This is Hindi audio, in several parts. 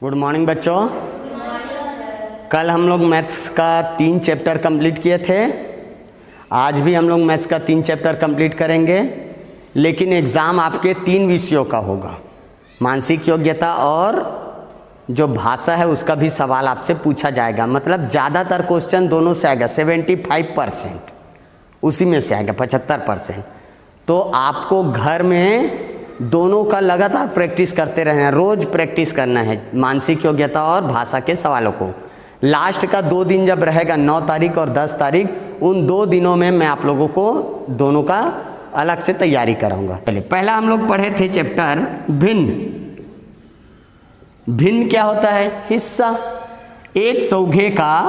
गुड मॉर्निंग बच्चों। कल हम लोग मैथ्स का 3 चैप्टर कंप्लीट किए थे। आज भी हम लोग मैथ्स का 3 चैप्टर कंप्लीट करेंगे, लेकिन एग्ज़ाम आपके 3 विषयों का होगा। मानसिक योग्यता और जो भाषा है उसका भी सवाल आपसे पूछा जाएगा। मतलब ज़्यादातर क्वेश्चन दोनों से आएगा, 75% उसी में से आएगा, 75%। तो आपको घर में दोनों का लगातार प्रैक्टिस करते रहना, रोज़ प्रैक्टिस करना है मानसिक योग्यता और भाषा के सवालों को। लास्ट का 2 दिन जब रहेगा, 9 तारीख और 10 तारीख, उन 2 दिनों में मैं आप लोगों को दोनों का अलग से तैयारी कराऊंगा। चलिए, पहला हम लोग पढ़े थे चैप्टर भिन्न। भिन्न क्या होता है? हिस्सा। एक सौघे का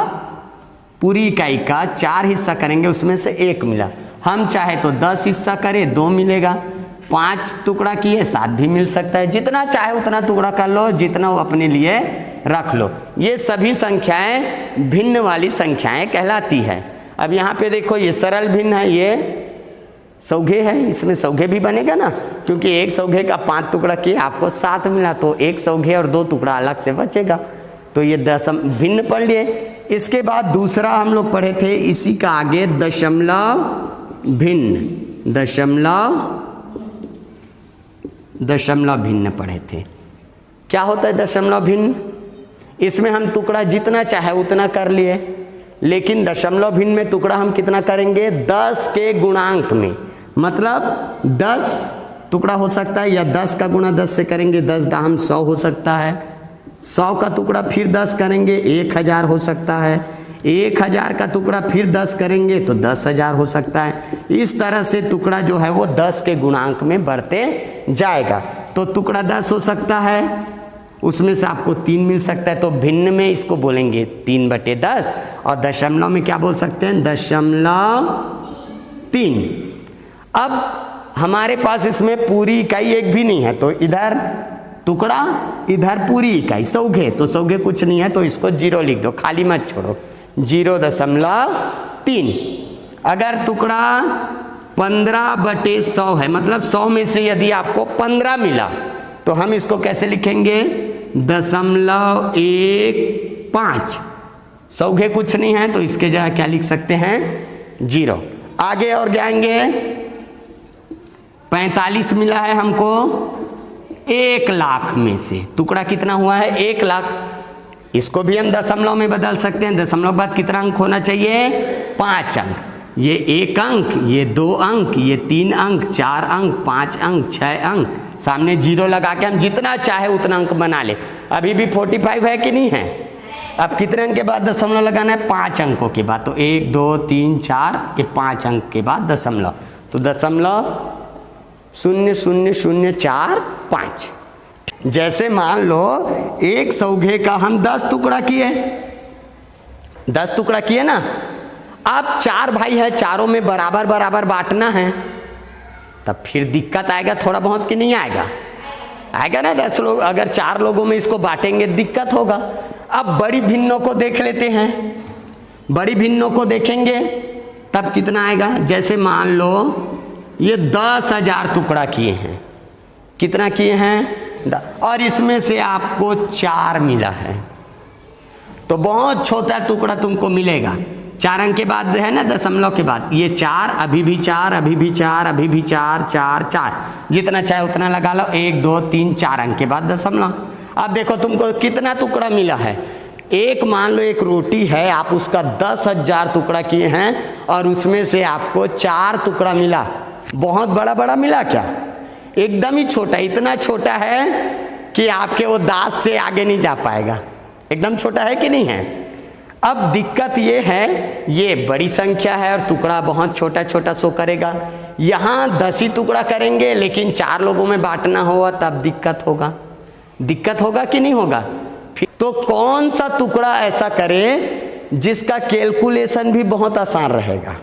पूरी इकाई का 4 हिस्सा करेंगे, उसमें से 1 मिला। हम चाहे तो 10 हिस्सा करें, 2 मिलेगा। 5 टुकड़ा किए, 7 भी मिल सकता है। जितना चाहे उतना टुकड़ा कर लो, जितना वो अपने लिए रख लो। ये सभी संख्याएं भिन्न वाली संख्याएं कहलाती है। अब यहाँ पे देखो, ये सरल भिन्न है, ये सौघे है, इसमें सौघे भी बनेगा ना, क्योंकि एक सौघे का 5 टुकड़ा किए, आपको 7 मिला, तो एक सौघे और 2 टुकड़ा अलग से बचेगा। तो ये भिन्न पढ़ लिए। इसके बाद दूसरा हम लोग पढ़े थे, इसी का आगे दशमलव भिन्न। दशमलव भिन्न पढ़े थे। क्या होता है दशमलव भिन्न? इसमें हम टुकड़ा जितना चाहे उतना कर लिए, लेकिन दशमलव भिन्न में टुकड़ा हम कितना करेंगे? 10 के गुणांक में। मतलब 10 टुकड़ा हो सकता है, या 10 का गुणा 10 से करेंगे, 10 दाम 100 हो सकता है। 100 का टुकड़ा फिर 10 करेंगे, 1000 हो सकता है। 1000 का टुकड़ा फिर 10 करेंगे तो 10,000 हो सकता है। इस तरह से टुकड़ा जो है वो 10 के गुणांक में बढ़ते जाएगा। तो टुकड़ा 10 हो सकता है, उसमें से आपको 3 मिल सकता है। तो भिन्न में इसको बोलेंगे 3/10, और दशमलव में क्या बोल सकते हैं? 0.3। अब हमारे पास इसमें पूरी इकाई एक भी नहीं है, तो इधर टुकड़ा, इधर पूरी इकाई। सौघे, तो सौघे कुछ नहीं है, तो इसको 0 लिख दो, खाली मत छोड़ो। 0.3। अगर टुकड़ा 15/100 है, मतलब 100 में से यदि आपको 15 मिला, तो हम इसको कैसे लिखेंगे? 0.15। सौघे कुछ नहीं है, तो इसके जगह क्या लिख सकते हैं? 0। आगे और जाएंगे, 45 मिला है हमको 1 लाख में से। टुकड़ा कितना हुआ है? 1 लाख। इसको भी हम दशमलव में बदल सकते हैं। दशमलव के बाद कितना अंक होना चाहिए? 5 अंक। ये 1 अंक, ये 2 अंक, ये 3 अंक, 4 अंक, 5 अंक, 6 अंक। सामने 0 लगा के हम जितना चाहे उतना अंक बना ले। अभी भी 45 है कि नहीं है? अब कितने अंक के बाद दशमलव लगाना है? 5 अंकों के बाद। तो 1 2 3 4, ये 5 अंक के बाद दशमलव। तो 0.00045। जैसे मान लो एक सौघे का हम 10 टुकड़ा किए, 10 टुकड़ा किए ना। अब 4 भाई है, चारों में बराबर बराबर बांटना है, तब फिर दिक्कत आएगा थोड़ा बहुत कि नहीं आएगा? आएगा ना। 10 लोग, अगर 4 लोगों में इसको बांटेंगे दिक्कत होगा। अब बड़ी भिन्नों को देख लेते हैं। बड़ी भिन्नों को देखेंगे तब कितना आएगा? जैसे मान लो ये 10,000 टुकड़ा किए हैं। कितना किए हैं? और इसमें से आपको 4 मिला है, तो बहुत छोटा टुकड़ा तुमको मिलेगा। 4 अंक के बाद है ना, दशमलव के बाद ये 4, अभी भी 4, अभी भी 4, अभी भी 4, 4, 4, जितना चाहे उतना लगा लो। 1 2 3 4 अंक के बाद दशमलव। अब देखो तुमको कितना टुकड़ा मिला है। एक मान लो एक रोटी है, आप उसका 10,000 टुकड़ा किए हैं, और उसमें से आपको 4 टुकड़ा मिला। बहुत बड़ा बड़ा मिला क्या? एकदम ही छोटा। इतना छोटा है कि आपके वो दांत से आगे नहीं जा पाएगा। एकदम छोटा है कि नहीं है? अब दिक्कत ये है, ये बड़ी संख्या है और टुकड़ा बहुत छोटा छोटा सो करेगा। यहाँ 10 ही टुकड़ा करेंगे, लेकिन 4 लोगों में बांटना होगा, तब दिक्कत होगा। दिक्कत होगा कि नहीं होगा? तो कौन सा टुकड़ा ऐसा करे जिसका कैलकुलेशन भी बहुत आसान रहेगा?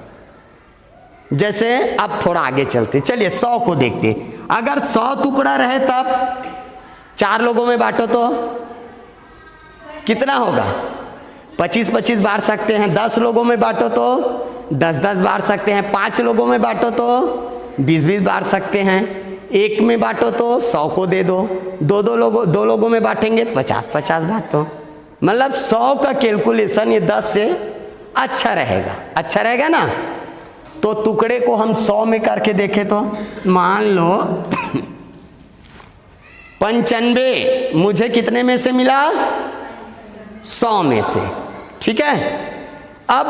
जैसे अब थोड़ा आगे चलते, चलिए 100 को देखते। अगर 100 टुकड़ा रहे तब 4 लोगों में बांटो तो कितना होगा? 25-25 बांट सकते हैं। 10 लोगों में बांटो तो 10-10 बांट सकते हैं। 5 लोगों में बांटो तो 20-20 बांट सकते हैं। एक में बांटो तो 100 को दे दो, दो लोगों में बांटेंगे 50-50 बांटो। मतलब 100 का कैलकुलेशन ये 10 से अच्छा रहेगा ना। तो टुकड़े को हम 100 में करके देखें तो मान लो 95 मुझे कितने में से मिला? 100 में से। ठीक है, अब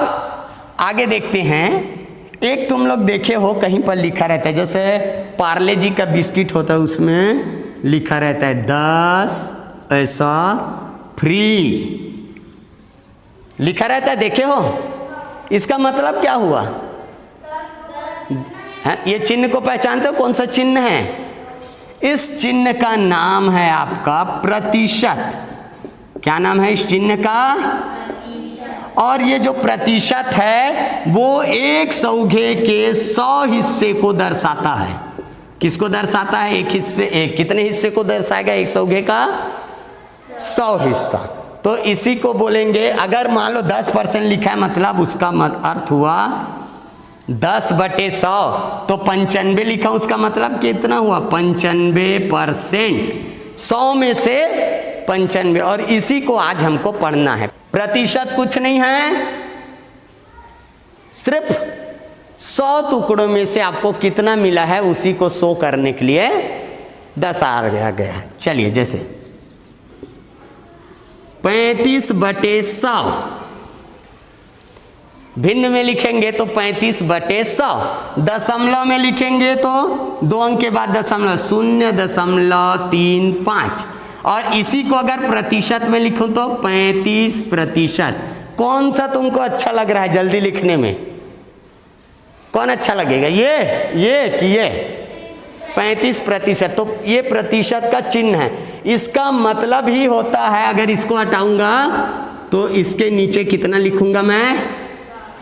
आगे देखते हैं। एक तुम लोग देखे हो कहीं पर लिखा रहता है, जैसे पार्ले जी का बिस्किट होता है उसमें लिखा रहता है 10 ऐसा फ्री, लिखा रहता है, देखे हो? इसका मतलब क्या हुआ है? ये चिन्ह को पहचानते हो? कौन सा चिन्ह है? इस चिन्ह का नाम है आपका प्रतिशत। क्या नाम है इस चिन्ह का? और ये जो प्रतिशत है वो एक सौघे के 100 हिस्से को दर्शाता है। किसको दर्शाता है? कितने हिस्से को दर्शाएगा एक सौघे का? 100 हिस्सा। तो इसी को बोलेंगे, अगर मान लो 10% लिखा है मतलब उसका अर्थ हुआ 10/100, तो 95 लिखा उसका मतलब कितना हुआ? 95%, 100 में से 95। और इसी को आज हमको पढ़ना है। प्रतिशत कुछ नहीं है, सिर्फ 100 टुकड़ों में से आपको कितना मिला है उसी को शो करने के लिए दर्शाया गया है। चलिए, जैसे 35/100 भिन्न में लिखेंगे तो 35/100, दशमलव में लिखेंगे तो 2 अंक के बाद दशमलव 0.35। और इसी को अगर प्रतिशत में लिखूं तो 35%। कौन सा तुमको अच्छा लग रहा है जल्दी लिखने में? कौन अच्छा लगेगा? ये कि ये 35%? तो ये प्रतिशत का चिन्ह है। इसका मतलब ही होता है, अगर इसको हटाऊंगा तो इसके नीचे कितना लिखूंगा मैं?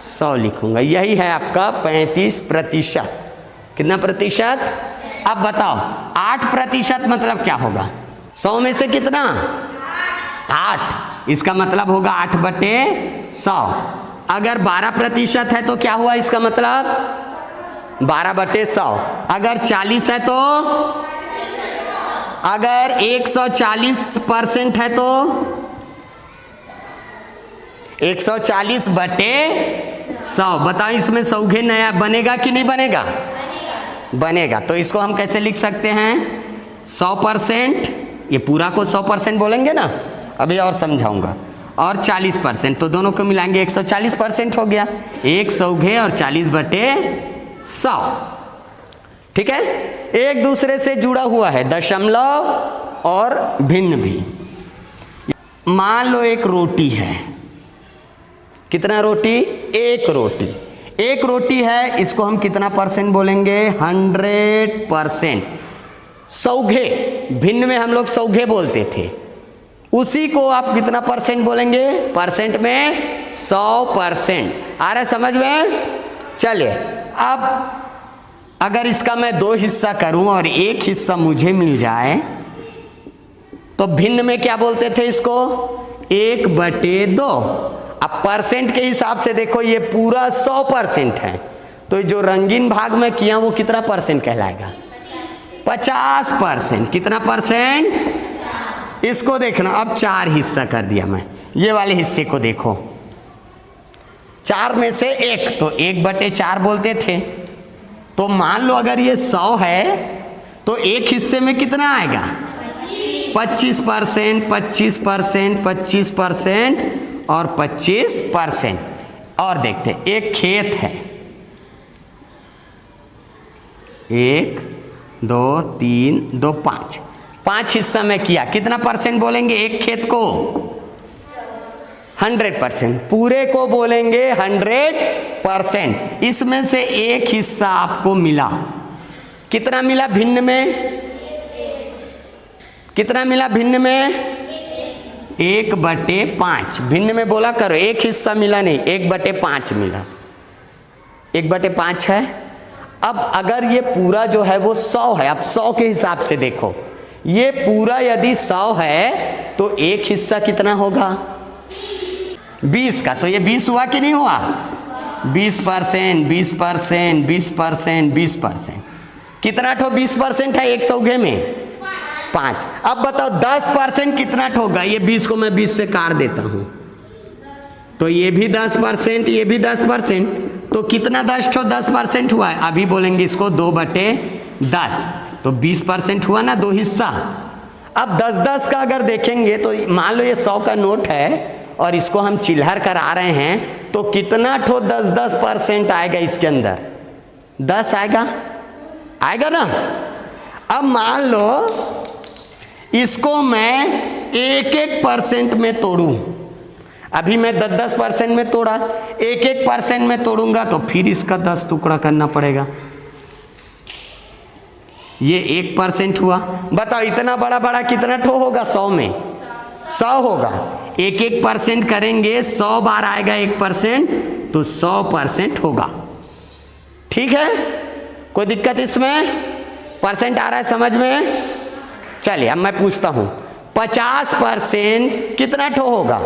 100 लिखूंगा। यही है आपका 35%। कितना प्रतिशत? अब बताओ 8% मतलब क्या होगा? 100 में से कितना? 8। इसका मतलब होगा 8/100। अगर 12% है तो क्या हुआ इसका मतलब? 12/100। अगर 40 है तो? अगर 140% है तो? 140/100। बताओ इसमें सौघे नया बनेगा कि नहीं बनेगा? बनेगा। तो इसको हम कैसे लिख सकते हैं? 100%, ये पूरा को 100% बोलेंगे ना, अभी और समझाऊंगा, और 40%, तो दोनों को मिलाएंगे 140% हो गया। 1 सौघे और 40/100। ठीक है, एक दूसरे से जुड़ा हुआ है दशमलव और भिन्न भी। मान लो एक रोटी है। कितना रोटी? एक रोटी। एक रोटी है, इसको हम कितना % बोलेंगे? 100%। सौघे, भिन्न में हम लोग सौघे बोलते थे, उसी को आप कितना % बोलेंगे? परसेंट में 100%। आ रहा है समझ में? चलिए, अब अगर इसका मैं 2 हिस्सा करूं और एक हिस्सा मुझे मिल जाए तो भिन्न में क्या बोलते थे इसको? 1/2। अब परसेंट के हिसाब से देखो, ये पूरा 100% है, तो जो रंगीन भाग में किया वो कितना % कहलाएगा? 50%। कितना %? इसको देखना। अब 4 हिस्सा कर दिया मैं, ये वाले हिस्से को देखो, 4 में से 1, तो 1/4 बोलते थे। तो मान लो अगर ये 100 है तो एक हिस्से में कितना आएगा? 25%, 25%, 25% और 25%। और देखते हैं, एक खेत है, 1 2 3 2 5, 5 हिस्सा में किया, कितना % बोलेंगे एक खेत को? 100%। पूरे को बोलेंगे 100%। इसमें से एक हिस्सा आपको मिला, कितना मिला भिन्न में? कितना मिला भिन्न में? 1/5। भिन्न में बोला करो, एक हिस्सा मिला नहीं, 1/5 मिला। 1/5 है। अब अगर ये पूरा जो है वो 100 है, अब 100 के हिसाब से देखो, ये पूरा यदि 100 है तो एक हिस्सा कितना होगा? 20 का। तो ये 20 हुआ कि नहीं हुआ? 20%, 20%, 20%, 20%। कितना ठो 20% है एक सौघे में? 5। अब बताओ 10% कितना ठो होगा? ये 20 को मैं 20 से काट देता हूं, तो ये भी 10%, ये भी 10%, तो कितना 10 ठो 10% हुआ है? अभी बोलेंगे इसको 2/10, तो 20% हुआ ना, 2 हिस्सा। अब 10-10 का अगर देखेंगे तो मान लो ये 100 का नोट है और इसको हम चिल्हर करा रहे हैं, तो कितना ठो 10-10% आएगा इसके अंदर? 10 आएगा, आएगा ना। अब मान लो इसको मैं 1-1% में तोड़ूं, अभी मैं 10-10% में तोड़ा, 1-1% में तोड़ूंगा तो फिर इसका 10 टुकड़ा करना पड़ेगा। ये 1% हुआ। बताओ इतना बड़ा बड़ा कितना ठो होगा? 100 में 100 होगा। 1-1% करेंगे, 100 बार आएगा 1%, तो 100% होगा। ठीक है, कोई दिक्कत इसमें? परसेंट आ रहा है समझ में? चलिए अब मैं पूछता हूं, 50% कितना ठो होगा?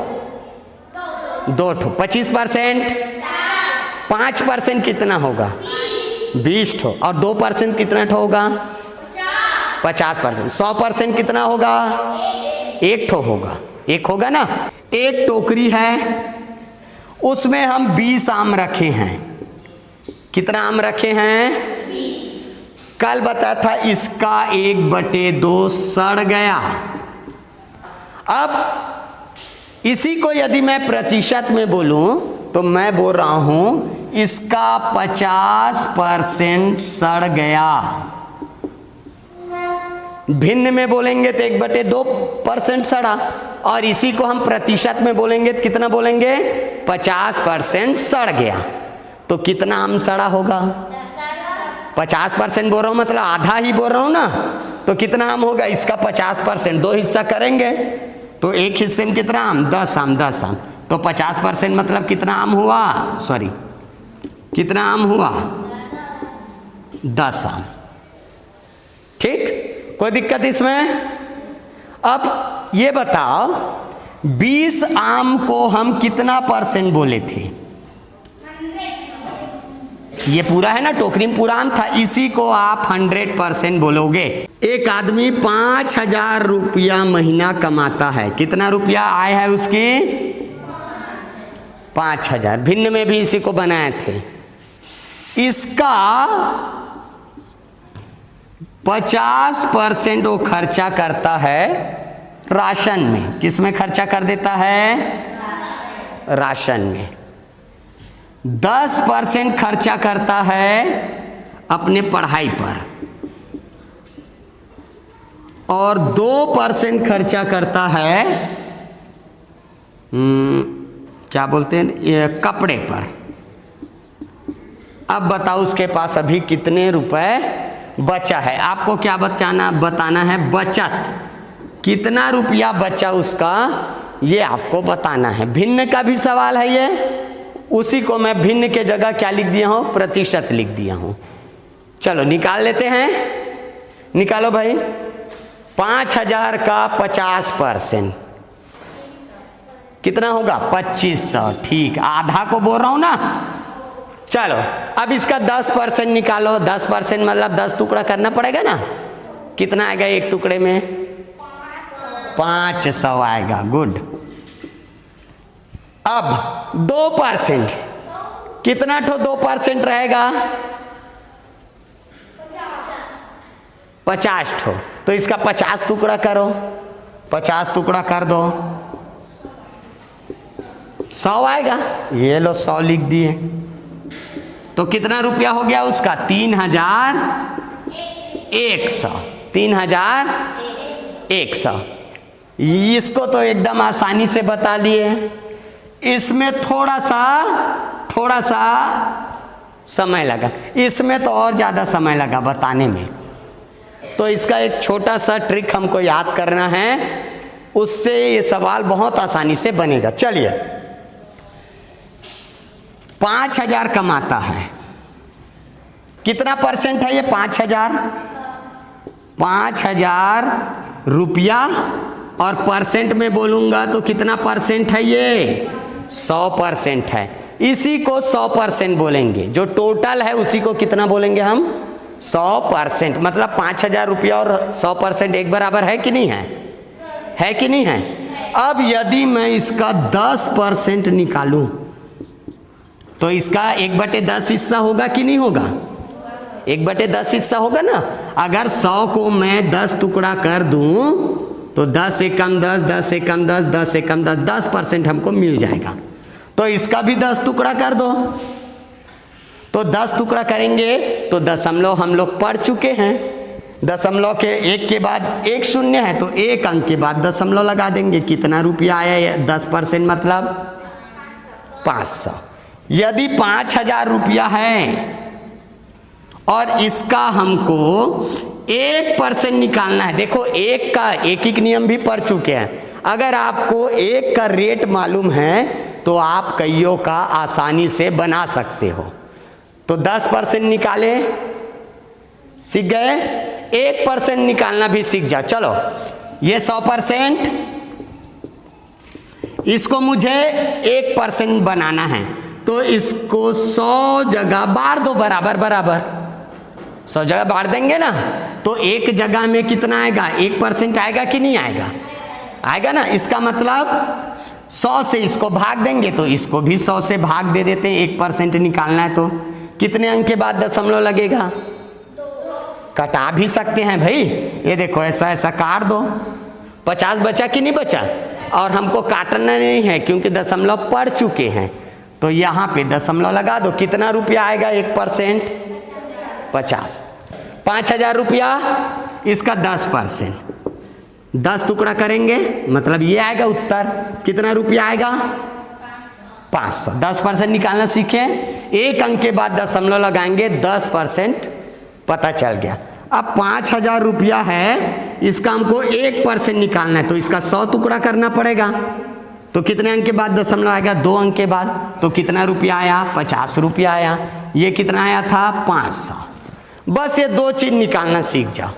2 ठो। 25%? 5% कितना होगा? 20 ठो। और 2% कितना ठो होगा? 50%। 100% कितना होगा? 1 ठो होगा। 1 होगा ना। एक टोकरी है, उसमें हम 20 आम रखे हैं। कितना आम रखे हैं? कल बताया था इसका 1/2 सड़ गया। अब इसी को यदि मैं प्रतिशत में बोलूं तो मैं बोल रहा हूं इसका 50% सड़ गया। भिन्न में बोलेंगे तो 1/2% सड़ा, और इसी को हम प्रतिशत में बोलेंगे तो कितना बोलेंगे? 50% सड़ गया। तो कितना आम सड़ा होगा? 50% बोल रहा हूं, मतलब आधा ही बोल रहा हूं ना, तो कितना आम होगा? इसका 50%, 2 हिस्सा करेंगे तो एक हिस्से में कितना आम? 10 आम। 10 आम, तो 50% मतलब कितना आम हुआ? सॉरी, कितना आम हुआ? 10 आम। ठीक, कोई दिक्कत इसमें? अब ये बताओ 20 आम को हम कितना % बोले थे? ये पूरा है ना, टोकरी में पूरा आम था, इसी को आप 100% बोलोगे। एक आदमी 5000 रुपया महीना कमाता है। कितना रुपया आय है उसकी? 5000। भिन्न में भी इसी को बनाए थे। इसका 50% वो खर्चा करता है राशन में। किस में खर्चा कर देता है? राशन में। 10% खर्चा करता है अपने पढ़ाई पर, और 2% खर्चा करता है क्या बोलते हैं, ये कपड़े पर। अब बताओ उसके पास अभी कितने रुपए बचा है? आपको क्या बताना है? बचत। कितना रुपया बचा उसका, ये आपको बताना है। भिन्न का भी सवाल है ये, उसी को मैं भिन्न के जगह क्या लिख दिया हूं? प्रतिशत लिख दिया हूं। चलो निकाल लेते हैं। निकालो भाई। 5000 का 50% कितना होगा? 2500। ठीक, आधा को बोल रहा हूं ना। चलो अब इसका 10% निकालो। 10% मतलब 10 टुकड़ा करना पड़ेगा ना। कितना आएगा एक टुकड़े में? 500 आएगा। गुड। अब 2% कितना ठो 2% रहेगा? 50 ठो। तो इसका 50 टुकड़ा करो। 50 टुकड़ा कर दो, 100 आएगा। ये लो 100 लिख दिए। तो कितना रुपया हो गया उसका? 3100। 3100। इसको तो एकदम आसानी से बता लिए। इसमें थोड़ा सा समय लगा, इसमें तो और ज़्यादा समय लगा बताने में। तो इसका एक छोटा सा ट्रिक हमको याद करना है, उससे ये सवाल बहुत आसानी से बनेगा। चलिए, 5000 कमाता है। कितना % है ये? 5000 रुपया, और परसेंट में बोलूंगा तो कितना % है ये? 100% है। इसी को 100% बोलेंगे। जो टोटल है उसी को कितना बोलेंगे हम? 100%, मतलब 5,000 रुपया और 100% एक बराबर है कि नहीं है? है कि नहीं है? अब यदि मैं इसका 10% निकालूं तो इसका 1/10 हिस्सा होगा कि नहीं होगा? 1/10 हिस्सा होगा ना। अगर 100 को मैं 10 टुकड़ा कर दूं तो 10 एकम 10, 10 एकम 10, 10 एकम 10, 10% हमको मिल जाएगा। तो इसका भी 10 टुकड़ा कर दो। तो 10 टुकड़ा करेंगे तो दशमलव हम लोग पढ़ चुके हैं। दशमलव के एक के बाद एक शून्य है तो एक अंक के बाद दशमलव लगा देंगे। कितना रुपया आया? 10% मतलब 500। यदि 5,000 रुपया है और इसका हमको 1% निकालना है। देखो एक का एक नियम भी पढ़ चुके हैं। अगर आपको एक का रेट मालूम है तो आप कईयों का आसानी से बना सकते हो। तो 10% निकाले, सीख गए। 1% निकालना भी सीख जाओ। चलो ये 100%, इसको मुझे 1% बनाना है तो इसको 100 जगह बांट दो, बराबर बराबर 100 जगह बांट देंगे ना तो एक जगह में कितना आएगा? 1% आएगा कि नहीं आएगा? आएगा ना। इसका मतलब 100 से इसको भाग देंगे तो इसको भी 100 से भाग दे देते हैं। 1% निकालना है तो कितने अंक के बाद दशमलव लगेगा? कटा भी सकते हैं भाई। ये देखो ऐसा ऐसा काट दो। 50 बचा कि नहीं बचा? और हमको काटना नहीं है क्योंकि दशमलव पढ़ चुके हैं। तो यहाँ पे दशमलव लगा दो। कितना रुपया आएगा 1%? 50। 5,000 रुपया, इसका 10%, 10 टुकड़ा करेंगे मतलब ये आएगा उत्तर। कितना रुपया आएगा? 500। 10% निकालना सीखे। एक अंक के बाद दशमलव लगाएंगे, 10% पता चल गया। अब 5,000 रुपया है, इसका हमको 1% निकालना है तो इसका 100 टुकड़ा करना पड़ेगा। तो कितने अंक के बाद दशमलव आएगा? 2 अंक के बाद। तो कितना रुपया आया? 50 रुपया आया। ये कितना आया था? 500। बस ये 2 चीज निकालना सीख जाओ,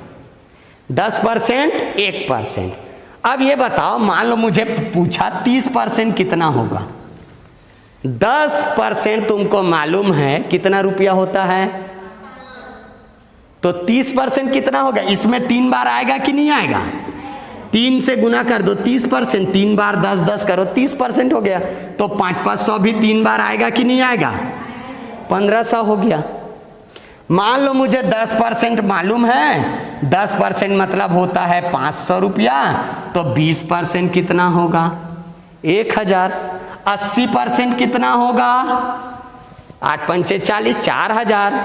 10%, 1%। अब ये बताओ, मान लो मुझे पूछा 30% कितना होगा। 10% तुमको मालूम है कितना रुपया होता है, तो 30% कितना होगा? इसमें 3 बार आएगा कि नहीं आएगा? 3 से गुना कर दो 30%, 3 बार 10 10 करो 30% हो गया। तो 500 भी 3 बार आएगा कि नहीं आएगा? 1500 हो गया। मान लो मुझे 10% मालूम है, 10% मतलब होता है 500 रुपया, तो 20% कितना होगा? 1000। 80% कितना होगा? 8 पंचे 40, 4000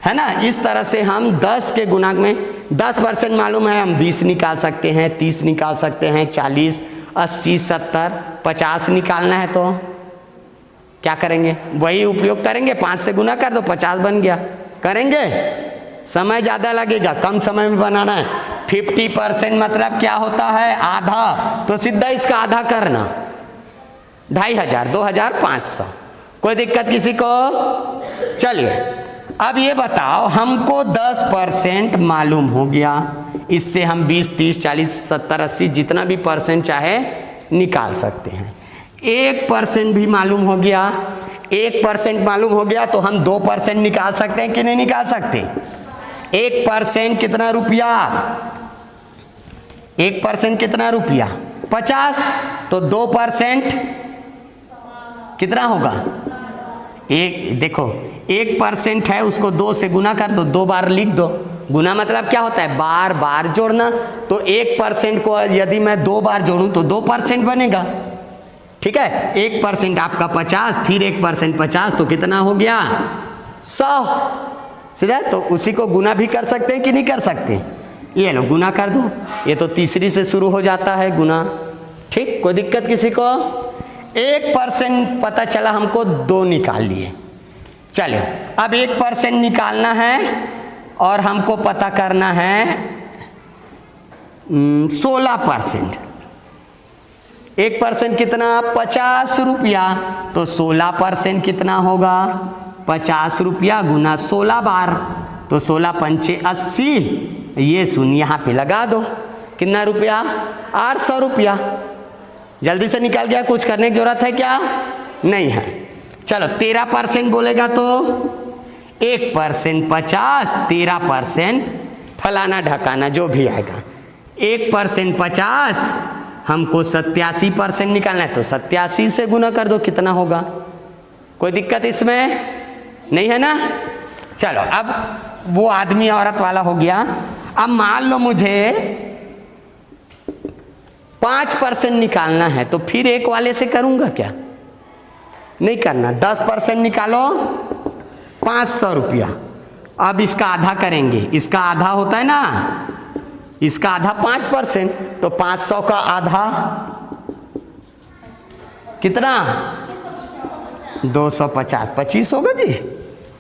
है ना। इस तरह से हम 10 के गुणांक में 10% मालूम है, हम 20 निकाल सकते हैं, 30 निकाल सकते हैं, 40, 80, 70, 50 निकालना है तो क्या करेंगे? वही उपयोग करेंगे। 5 से गुना कर दो, 50 बन गया। करेंगे? समय ज़्यादा लगेगा, कम समय में बनाना है। 50% मतलब क्या होता है? आधा। तो सीधा इसका आधा करना, 2500, 2500। कोई दिक्कत किसी को? चलिए अब ये बताओ, हमको 10% मालूम हो गया। इससे हम 20, 30, 40, 70, 80 जितना भी परसेंट चाहे निकाल सकते हैं। 1% भी मालूम हो गया। 1% मालूम हो गया तो हम 2% निकाल सकते हैं कि नहीं निकाल सकते? 1% कितना रुपया? 1% कितना रुपया? 50। तो 2% कितना होगा? एक देखो 1% है, उसको 2 से गुना कर दो, 2 बार लिख दो। गुना मतलब क्या होता है? बार बार जोड़ना। तो 1% को यदि मैं 2 बार जोड़ूं तो 2% बनेगा। ठीक है, 1% आपका 50, फिर 1% 50, तो कितना हो गया? 100। सीधा। तो उसी को गुना भी कर सकते हैं कि नहीं कर सकते? ये लो गुना कर दो। ये तो तीसरी से शुरू हो जाता है गुना। ठीक, कोई दिक्कत किसी को? 1% पता चला हमको, 2 निकाल लिए। चलिए अब 1% निकालना है और हमको पता करना है 16%। 1% कितना? 50 रुपया। तो 16% कितना होगा? 50 रुपया गुना 16 बार, तो 16 पंचे 80। ये सुन यहाँ पे लगा दो। कितना रुपया? 800 रुपया। जल्दी से निकल गया? कुछ करने की जरूरत है क्या? नहीं है। चलो 13% बोलेगा तो 1% 50, 13% फलाना ढकाना जो भी आएगा। 1% 50, हमको 87% निकालना है तो 87 से गुना कर दो, कितना होगा? कोई दिक्कत इसमें नहीं है ना? चलो अब वो आदमी औरत वाला हो गया। अब मान लो मुझे 5% निकालना है तो फिर एक वाले से करूंगा क्या? नहीं करना। 10% निकालो, 500 रुपया। अब इसका आधा करेंगे, इसका आधा होता है ना, इसका आधा 5%, तो 500 का आधा कितना? 250। 25 होगा जी,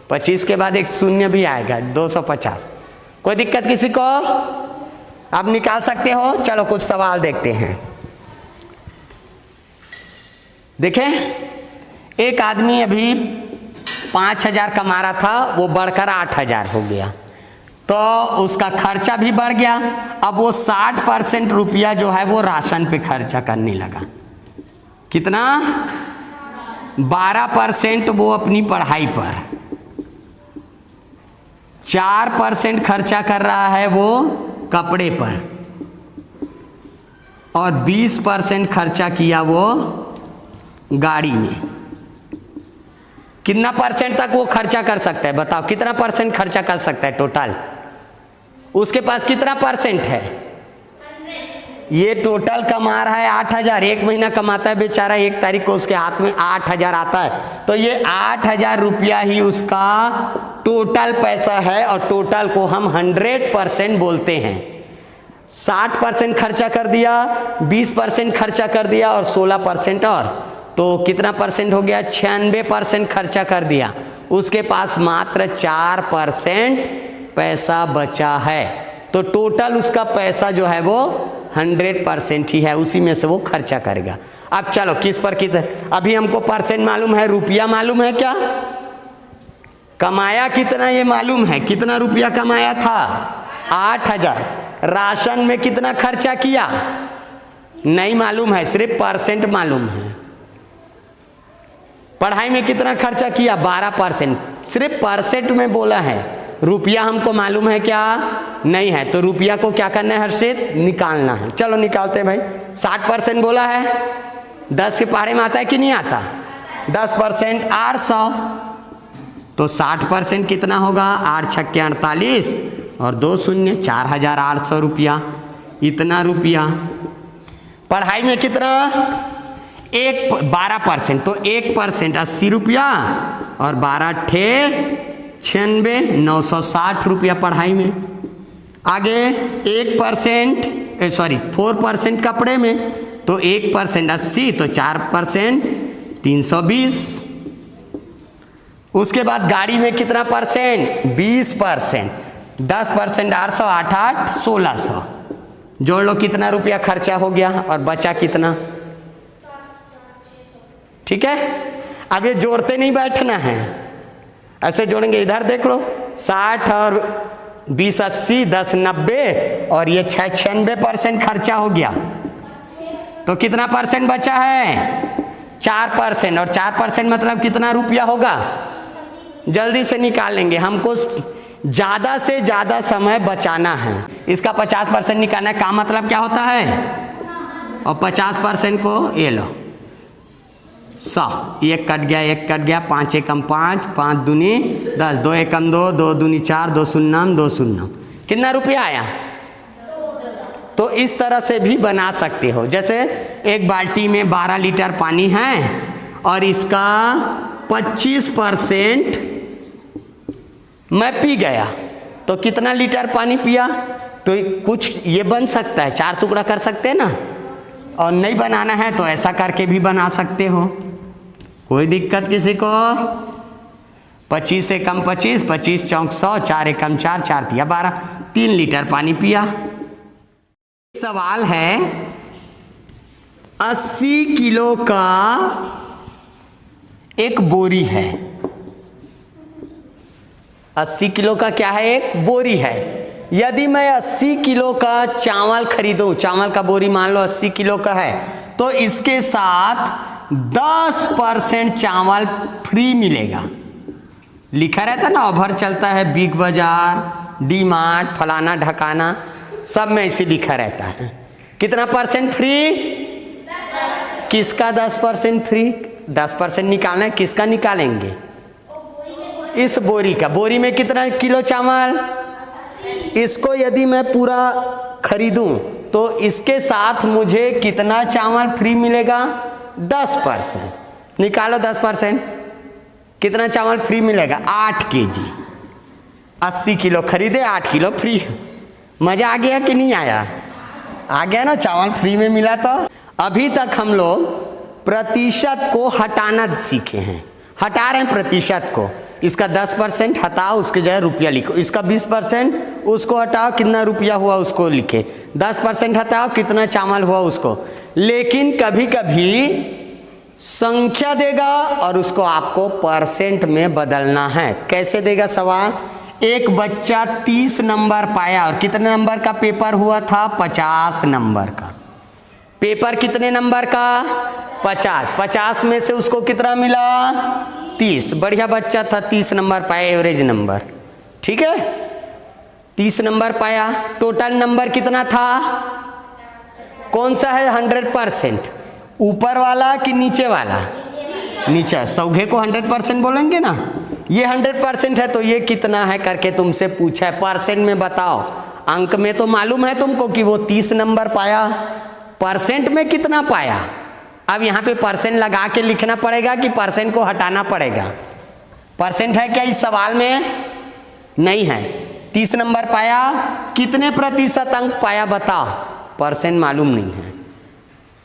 25 के बाद एक शून्य भी आएगा, 250। कोई दिक्कत किसी को? अब निकाल सकते हो। चलो कुछ सवाल देखते हैं। देखें, एक आदमी अभी 5000 कमा रहा था, वो बढ़कर 8000 हो गया, तो उसका खर्चा भी बढ़ गया। अब वो 60% रुपया जो है वो राशन पे खर्चा करने लगा। कितना? 12% वो अपनी पढ़ाई पर, 4% खर्चा कर रहा है वो कपड़े पर, और 20% खर्चा किया वो गाड़ी में। कितना परसेंट तक वो खर्चा कर सकता है? बताओ कितना परसेंट खर्चा कर सकता है टोटल? उसके पास कितना परसेंट है? ये टोटल कमा रहा है 8000, एक महीना कमाता है बेचारा, 1 तारीख को उसके हाथ में 8000 आता है, तो ये 8000 रुपया ही उसका टोटल पैसा है। और टोटल को हम 100% बोलते हैं। 60% खर्चा कर दिया, 20% खर्चा कर दिया और 16% और, तो कितना परसेंट हो गया? 96% खर्चा कर दिया। उसके पास मात्र 4% पैसा बचा है। तो टोटल उसका पैसा जो है वो 100% ही है, उसी में से वो खर्चा करेगा। अब चलो किस पर कितना, अभी हमको परसेंट मालूम है, रुपया मालूम है क्या? कमाया कितना ये मालूम है, कितना रुपया कमाया था? 8000। राशन में कितना खर्चा किया नहीं मालूम है, सिर्फ परसेंट मालूम है। पढ़ाई में कितना खर्चा किया? 12%, सिर्फ परसेंट में बोला है। रुपया हमको मालूम है क्या? नहीं है। तो रुपया को क्या करना है हर्षित? निकालना है। चलो निकालते हैं भाई। 60% बोला है, 10 के पहाड़े में आता है कि नहीं आता? 10% 800, तो 60% कितना होगा? 8 छक्के 48 और 2 शून्य, 4800 रुपया। इतना रुपया। पढ़ाई में कितना? 12%, तो 1% 80 रुपया और 12 ठे 96, 960 रुपया पढ़ाई में। आगे 4% कपड़े में, तो 1% 80, तो 4% 320। उसके बाद गाड़ी में कितना परसेंट? 20%, 10% 800, 8 8 1600। जोड़ लो कितना रुपया खर्चा हो गया और बचा कितना? ठीक है। अब ये जोड़ते नहीं बैठना है, ऐसे जोड़ेंगे। इधर देख लो, 60 और 20 80, 10 90 और ये 96% खर्चा हो गया, तो कितना परसेंट बचा है? 4%। और 4% मतलब कितना रुपया होगा? जल्दी से निकाल लेंगे, हमको ज़्यादा से ज़्यादा समय बचाना है। इसका 50% निकालना है। का मतलब क्या होता है? और 50% को ये लो 100, 1 कट गया, 1 कट गया, 5 एकम 5, 5 दूनी 10, 2 एकम 2, 2 दूनी 4, 2 शून्यम 2 शून्यम। कितना रुपया आया? तो इस तरह से भी बना सकते हो। जैसे एक बाल्टी में 12 लीटर पानी है और इसका 25% मैं पी गया, तो कितना लीटर पानी पिया? तो कुछ ये बन सकता है, 4 टुकड़ा कर सकते हैं ना। और नहीं बनाना है तो ऐसा करके भी बना सकते हो, कोई दिक्कत किसी को? 25 एकम 25, 25 चौक 100, 4 एकम 4, 4 तिया 12, 3 लीटर पानी पिया। सवाल है 80 किलो का एक बोरी है। 80 किलो का क्या है? एक बोरी है। यदि मैं 80 किलो का चावल खरीदूं, चावल का बोरी मान लो 80 किलो का है, तो इसके साथ 10% चावल फ्री मिलेगा। लिखा रहता ना, ऑफर चलता है बिग बाजार, डी मार्ट, फलाना ढकाना, सब में ऐसे लिखा रहता है। कितना परसेंट फ्री? किसका 10% फ्री? 10% निकालना है, किसका निकालेंगे? इस बोरी का। बोरी में कितना किलो चावल? इसको यदि मैं पूरा खरीदूं तो इसके साथ मुझे कितना चावल फ्री मिलेगा? 10%। निकालो 10%, कितना चावल फ्री मिलेगा? 8 केजी। 80 किलो खरीदे, 8 किलो फ्री। मजा आ गया कि नहीं आया? आ गया ना, चावल फ्री में मिला। तो अभी तक हम लोग प्रतिशत को हटाना सीखे हैं। हटा रहे हैं प्रतिशत को। इसका 10% हटाओ, उसके जगह रुपया लिखो। इसका 20% उसको हटाओ, कितना रुपया हुआ उसको लिखे। 10% हटाओ, कितना चावल हुआ उसको। लेकिन कभी कभी संख्या देगा और उसको आपको परसेंट में बदलना है। कैसे देगा सवाल? एक बच्चा 30 नंबर पाया और कितने नंबर का पेपर हुआ था? 50 नंबर का। पेपर कितने नंबर का? 50। 50 में से उसको कितना मिला? 30। बढ़िया बच्चा था, 30 नंबर पाया, एवरेज नंबर। ठीक है, 30 नंबर पाया। टोटल नंबर कितना था? कौन सा है 100%? ऊपर वाला कि नीचे वाला? नीचे। सौघे को 100% बोलेंगे ना। ये 100% है तो ये कितना है करके तुमसे पूछा है, परसेंट में बताओ। अंक में तो मालूम है तुमको कि वो 30 नंबर पाया, परसेंट में कितना पाया? अब यहाँ पे परसेंट लगा के लिखना पड़ेगा कि परसेंट को हटाना पड़ेगा? परसेंट है क्या इस सवाल में? नहीं है। 30 नंबर पाया, कितने प्रतिशत अंक पाया बताओ? परसेंट मालूम नहीं है।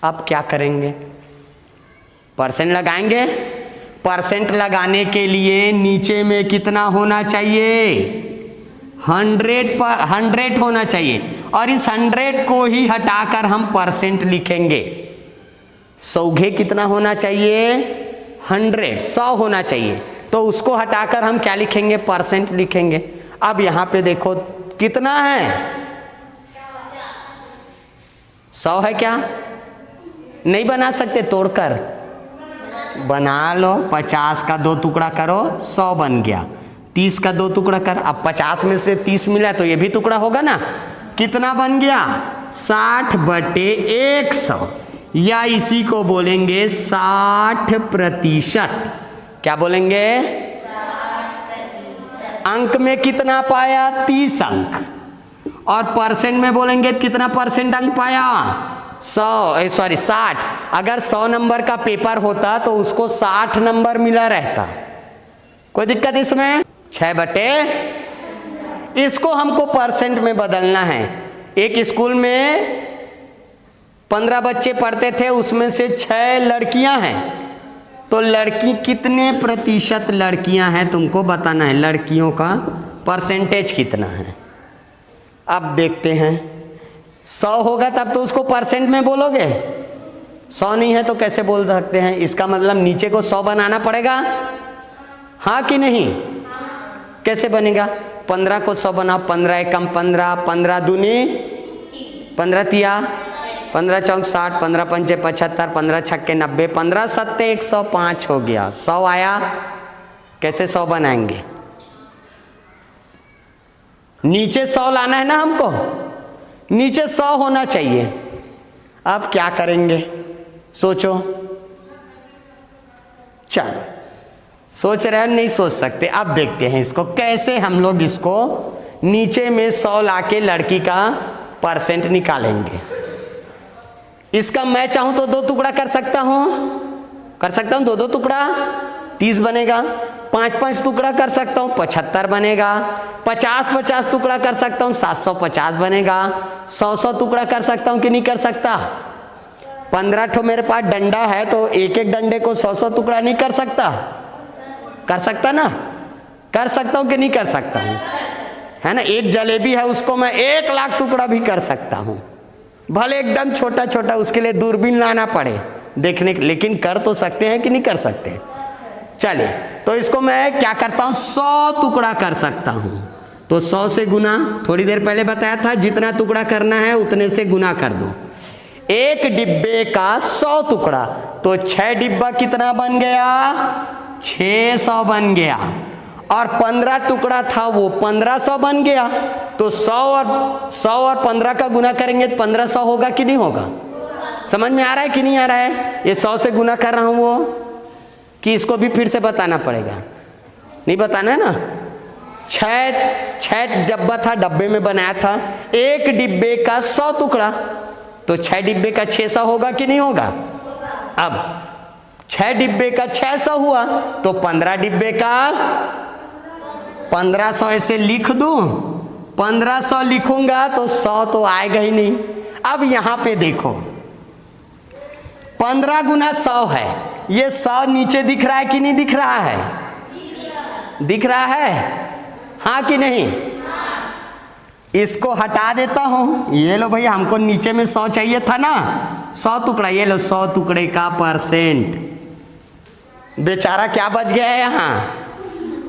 अब क्या करेंगे? परसेंट लगाएंगे। परसेंट लगाने के लिए नीचे में कितना होना चाहिए? 100 होना चाहिए। और इस 100 को ही हटाकर हम परसेंट लिखेंगे। सौघे कितना होना चाहिए? 100 होना चाहिए। तो उसको हटाकर हम क्या लिखेंगे? परसेंट लिखेंगे। अब यहां पे देखो कितना है? 100 है क्या? नहीं बना सकते? तोड़कर बना लो। 50 का 2 टुकड़ा करो, 100 बन गया। 30 का 2 टुकड़ा कर। अब 50 में से 30 मिला तो ये भी टुकड़ा होगा ना। कितना बन गया? 60/100, या इसी को बोलेंगे 60%। क्या बोलेंगे? अंक में कितना पाया? 30 अंक। और परसेंट में बोलेंगे कितना परसेंट अंक पाया? 60। अगर 100 नंबर का पेपर होता तो उसको 60 नंबर मिला रहता। कोई दिक्कत इसमें? 6/, इसको हमको परसेंट में बदलना है। एक स्कूल में 15 बच्चे पढ़ते थे, उसमें से 6 लड़कियां हैं। तो लड़की कितने प्रतिशत लड़कियां हैं तुमको बताना है। लड़कियों का परसेंटेज कितना है? अब देखते हैं। 100 होगा तब तो उसको परसेंट में बोलोगे। 100 नहीं है तो कैसे बोल सकते हैं? इसका मतलब नीचे को 100 बनाना पड़ेगा, हाँ कि नहीं? कैसे बनेगा? 15 को 100 बनाओ। 15 एकम 15, 15 दूनी 15 तिया 15 चौक 60, 15 पंचे 75, 15 छक्के 90, 15 सत्ते 105 हो गया। 100 आया। कैसे 100 बनाएंगे? नीचे 100 लाना है ना हमको, नीचे 100 होना चाहिए। अब क्या करेंगे? सोचो। चलो, सोच रहे हैं? नहीं सोच सकते। अब देखते हैं इसको कैसे हम लोग इसको नीचे में 100 लाके लड़की का परसेंट निकालेंगे। इसका मैं चाहूं तो 2 टुकड़ा कर सकता हूं, 2 टुकड़ा 30 बनेगा। 5 टुकड़ा कर सकता हूं, 75 बनेगा। 50 टुकड़ा कर सकता हूं, 750 बनेगा। 100 टुकड़ा कर सकता हूं कि नहीं कर सकता? 15 ठो मेरे पास डंडा है तो एक एक डंडे को 100 टुकड़ा नहीं कर सकता? कर सकता ना? कर सकता हूं कि नहीं कर सकता हूं? है ना। एक जलेबी है, उसको मैं 1 लाख टुकड़ा भी कर सकता हूं, भले एकदम छोटा छोटा, उसके लिए दूरबीन लाना पड़े देखने के, लेकिन कर तो सकते हैं कि नहीं कर सकते? चलिए, तो इसको मैं क्या करता हूं? 100 टुकड़ा कर सकता हूं। तो 100 से गुना, थोड़ी देर पहले बताया था, जितना टुकड़ा करना है उतने से गुना कर दो। एक डिब्बे का 100 टुकड़ा, तो 6 डिब्बा कितना बन गया? 600 बन गया। और 15 टुकड़ा था वो 1500 बन गया, तो 100 और 15 का गुना करेंगे तो 1500 होगा कि नहीं होगा? समझ में आ रहा है कि नहीं आ रहा है? ये 100 से गुना कर रहा हूं वो, कि इसको भी फिर से बताना पड़ेगा? नहीं बताना है ना। 6 डब्बा था, डब्बे में बनाया था, एक डिब्बे का 100 टुकड़ा, तो 6 डिब्बे का 600 होगा कि नहीं होगा? अब 6 डिब्बे का 600 हुआ, तो 15 डिब्बे का 1500 ऐसे लिख दूं। 1500 लिखूंगा तो 100 तो आएगा ही नहीं। अब यहां पे देखो 15 गुना 100 है, ये 100 नीचे दिख रहा है कि नहीं दिख रहा है? दिख रहा है, हाँ कि नहीं? इसको हटा देता हूं। ये लो भैया, हमको नीचे में 100 चाहिए था ना, 100 टुकड़ा, ये लो 100 टुकड़े का परसेंट। बेचारा क्या बच गया है यहाँ?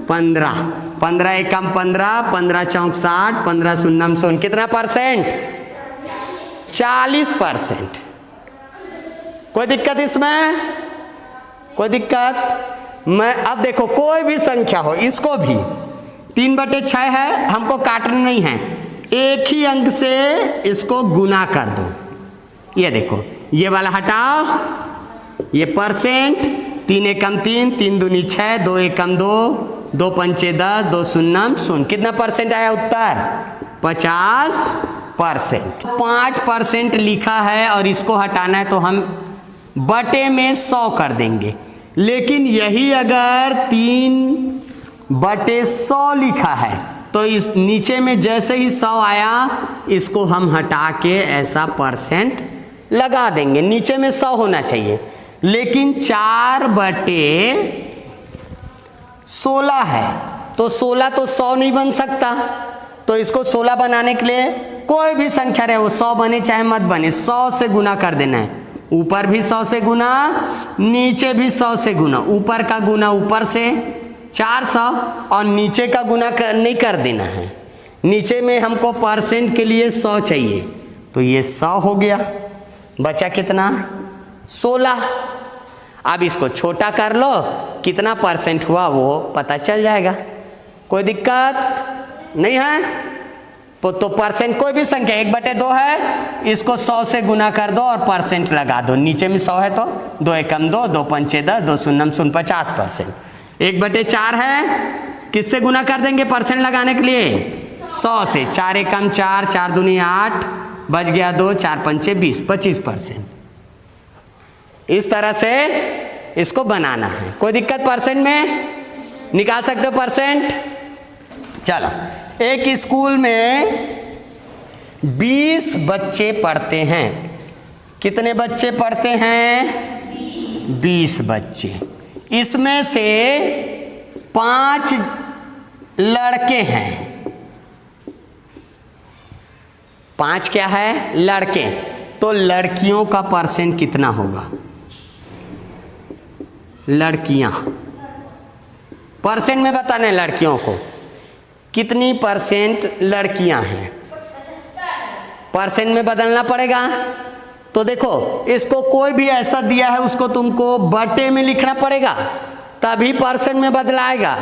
15। 15 एकम 15, 15 चौक 60, 15 शून्यम शून्य, कितना परसेंट? 40%। कोई दिक्कत इसमें? कोई दिक्कत? मैं अब देखो कोई भी संख्या हो, इसको भी 3/6 है, हमको काटना नहीं है, एक ही अंक से इसको गुना कर दो। ये देखो, ये वाला हटाओ, ये परसेंट, 3 एकम 3, 3 दूनी 6, 2 एकम 2, 2 पंचे 10, 2 शून्यम शून्य, कितना परसेंट आया उत्तर? 50%। 5% लिखा है और इसको हटाना है तो हम बटे में 100 कर देंगे, लेकिन यही अगर 3/100 लिखा है तो इस नीचे में जैसे ही 100 आया इसको हम हटा के ऐसा परसेंट लगा देंगे। नीचे में 100 होना चाहिए, लेकिन 4/16 है तो 16 तो 100 नहीं बन सकता, तो इसको 16 बनाने के लिए कोई भी संख्या रहे वो 100 बने चाहे मत बने, 100 से गुना कर देना है। ऊपर भी 100 से गुना, नीचे भी 100 से गुना, ऊपर का गुना ऊपर से 400 और नीचे का गुना नहीं कर देना है। नीचे में हमको परसेंट के लिए 100 चाहिए, तो ये 100 हो गया, बचा कितना? 16। अब इसको छोटा कर लो, कितना परसेंट हुआ वो पता चल जाएगा। कोई दिक्कत नहीं है? तो परसेंट कोई भी संख्या 1/2 है, इसको 100 से गुना कर दो और परसेंट लगा दो। नीचे में 100 है तो 2 एकम 2, 2 पंचे 10, 2 शून्यम शून्य, 50%। 1/4 है, किससे गुना कर देंगे परसेंट लगाने के लिए? 100 से। 4 एकम 4, 4 दूनी 8, बच गया 2, 4 पंचे 20, 25%। इस तरह से इसको बनाना है। कोई दिक्कत परसेंट में? निकाल सकते हो परसेंट? चलो, एक स्कूल में 20 बच्चे पढ़ते हैं। कितने बच्चे पढ़ते हैं? 20 बच्चे। इसमें से 5 लड़के हैं। 5 क्या है? लड़के। तो लड़कियों का परसेंट कितना होगा? लड़कियां, परसेंट में बताना है लड़कियों को, कितनी परसेंट लड़कियां हैं, परसेंट में बदलना पड़ेगा। तो देखो, इसको कोई भी ऐसा दिया है उसको तुमको बटे में लिखना पड़ेगा, तभी परसेंट में बदलाएगा।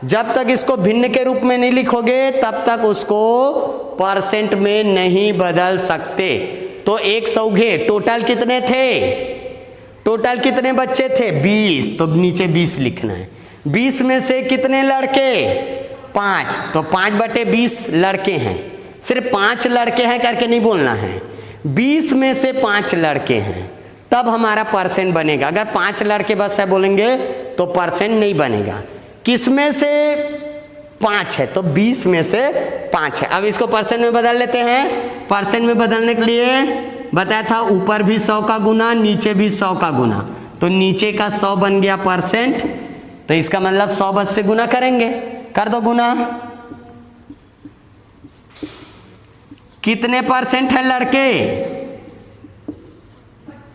जब तक इसको भिन्न के रूप में नहीं लिखोगे तब तक उसको परसेंट में नहीं बदल सकते। तो एक सौघे टोटल कितने थे? टोटल कितने बच्चे थे? 20, तो नीचे 20 लिखना है। 20 में से कितने लड़के? 5, तो 5/20 लड़के हैं। सिर्फ 5 लड़के हैं करके नहीं बोलना है, 20 में से 5 लड़के हैं, तब हमारा परसेंट बनेगा। अगर 5 लड़के बस है बोलेंगे तो परसेंट नहीं बनेगा। किस में से 5 है? तो 20 में से 5 है। अब इसको परसेंट में बदल लेते हैं। परसेंट में बदलने के लिए बताया था ऊपर भी 100 का गुना, नीचे भी 100 का गुना, तो नीचे का 100 बन गया परसेंट, तो इसका मतलब 100 बस से गुना करेंगे। कर दो गुना। कितने परसेंट है लड़के?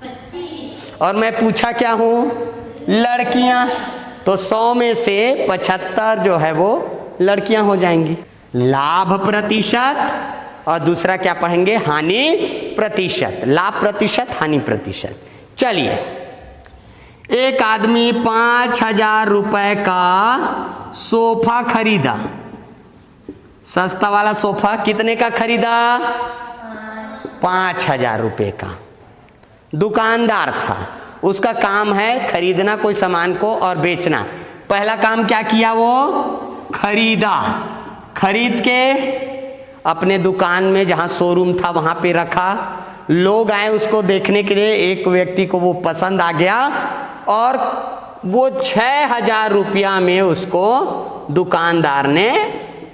25। और मैं पूछा क्या हूं? लड़कियां। तो 100 में से 75 जो है वो लड़कियां हो जाएंगी। लाभ प्रतिशत और दूसरा क्या पढ़ेंगे? हानि प्रतिशत। लाभ प्रतिशत, हानि प्रतिशत। चलिए, एक आदमी 5000 रुपए का सोफा खरीदा, सस्ता वाला सोफा कितने का खरीदा? 5,000 रुपये का। दुकानदार था, उसका काम है खरीदना कोई सामान को और बेचना। पहला काम क्या किया? वो खरीदा, खरीद के अपने दुकान में जहाँ शोरूम था वहाँ पे रखा। लोग आए उसको देखने के लिए, एक व्यक्ति को वो पसंद आ गया और वो 6,000 रुपया में उसको दुकानदार ने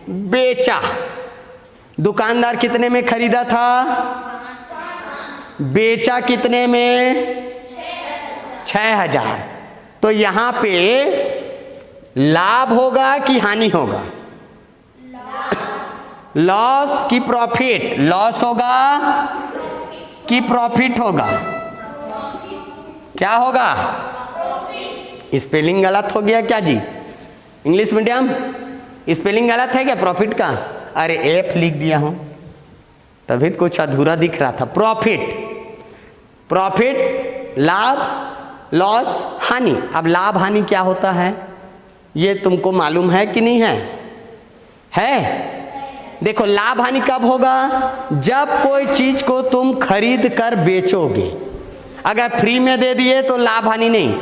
बेचा। दुकानदार कितने में खरीदा था? बेचा कितने में? 6,000। तो यहाँ पे लाभ होगा कि हानि होगा? लॉस कि प्रॉफिट? लॉस होगा कि प्रॉफिट होगा? क्या होगा? स्पेलिंग गलत हो गया क्या जी? इंग्लिश मीडियम स्पेलिंग गलत है क्या प्रॉफिट का? अरे एफ लिख दिया हूं तभी कुछ अधूरा दिख रहा था। प्रॉफिट, प्रॉफिट लाभ, लॉस हानि। अब लाभ हानि क्या होता है ये तुमको मालूम है कि नहीं है? देखो लाभ हानि कब होगा? जब कोई चीज को तुम खरीद कर बेचोगे। अगर फ्री में दे दिए तो लाभ हानि नहीं,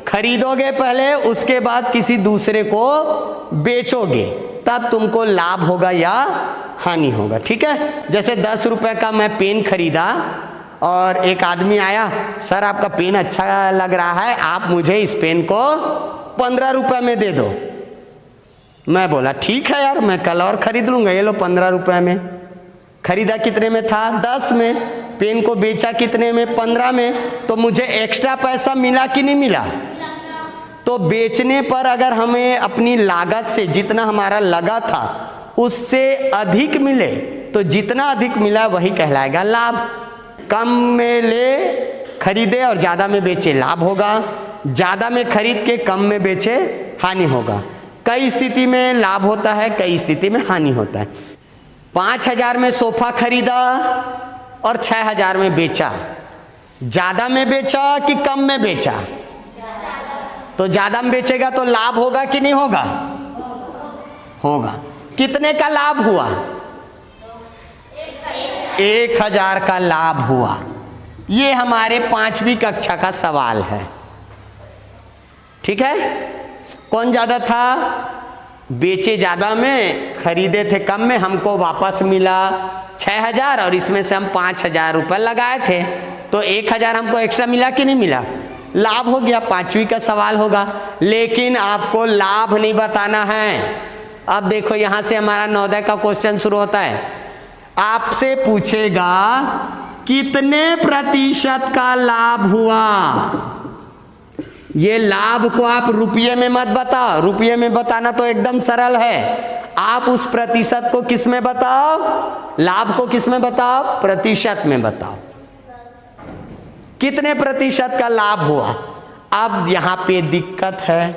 खरीदोगे पहले उसके बाद किसी दूसरे को बेचोगे तब तुमको लाभ होगा या हानि होगा। ठीक है, जैसे 10 रुपए का मैं पेन खरीदा और एक आदमी आया, सर आपका पेन अच्छा लग रहा है, आप मुझे इस पेन को 15 रुपए में दे दो। मैं बोला ठीक है यार, मैं कल और खरीद लूंगा, ये लो 15 रुपए में। खरीदा कितने में था? 10 में। पेन को बेचा कितने में? 15 में। तो मुझे एक्स्ट्रा पैसा मिला कि नहीं मिला? तो बेचने पर अगर हमें अपनी लागत से जितना हमारा लगा था उससे अधिक मिले तो जितना अधिक मिला वही कहलाएगा लाभ। कम में ले खरीदे और ज़्यादा में बेचे लाभ होगा, ज़्यादा में खरीद के कम में बेचे हानि होगा। कई स्थिति में लाभ होता है, कई स्थिति में हानि होता है। 5,000 में सोफा खरीदा और 6,000 में बेचा। ज़्यादा में बेचा कि कम में बेचा? तो ज़्यादा में बेचेगा तो लाभ होगा कि नहीं होगा? होगा। कितने का लाभ हुआ? 1,000 का लाभ हुआ। ये हमारे 5वीं कक्षा का सवाल है। ठीक है, कौन ज़्यादा था? बेचे ज़्यादा में, खरीदे थे कम में, हमको वापस मिला 6,000 और इसमें से हम 5,000 रुपये लगाए थे तो 1,000 हमको एक्स्ट्रा मिला कि नहीं मिला? लाभ हो गया। 5वीं का सवाल होगा, लेकिन आपको लाभ नहीं बताना है। अब देखो यहां से हमारा नवोदय का क्वेश्चन शुरू होता है। आपसे पूछेगा कितने प्रतिशत का लाभ हुआ। ये लाभ को आप रुपये में मत बताओ, रुपये में बताना तो एकदम सरल है। आप उस प्रतिशत को किस में बताओ? लाभ को किस में बताओ? प्रतिशत में बताओ। कितने प्रतिशत का लाभ हुआ? अब यहां पे दिक्कत है।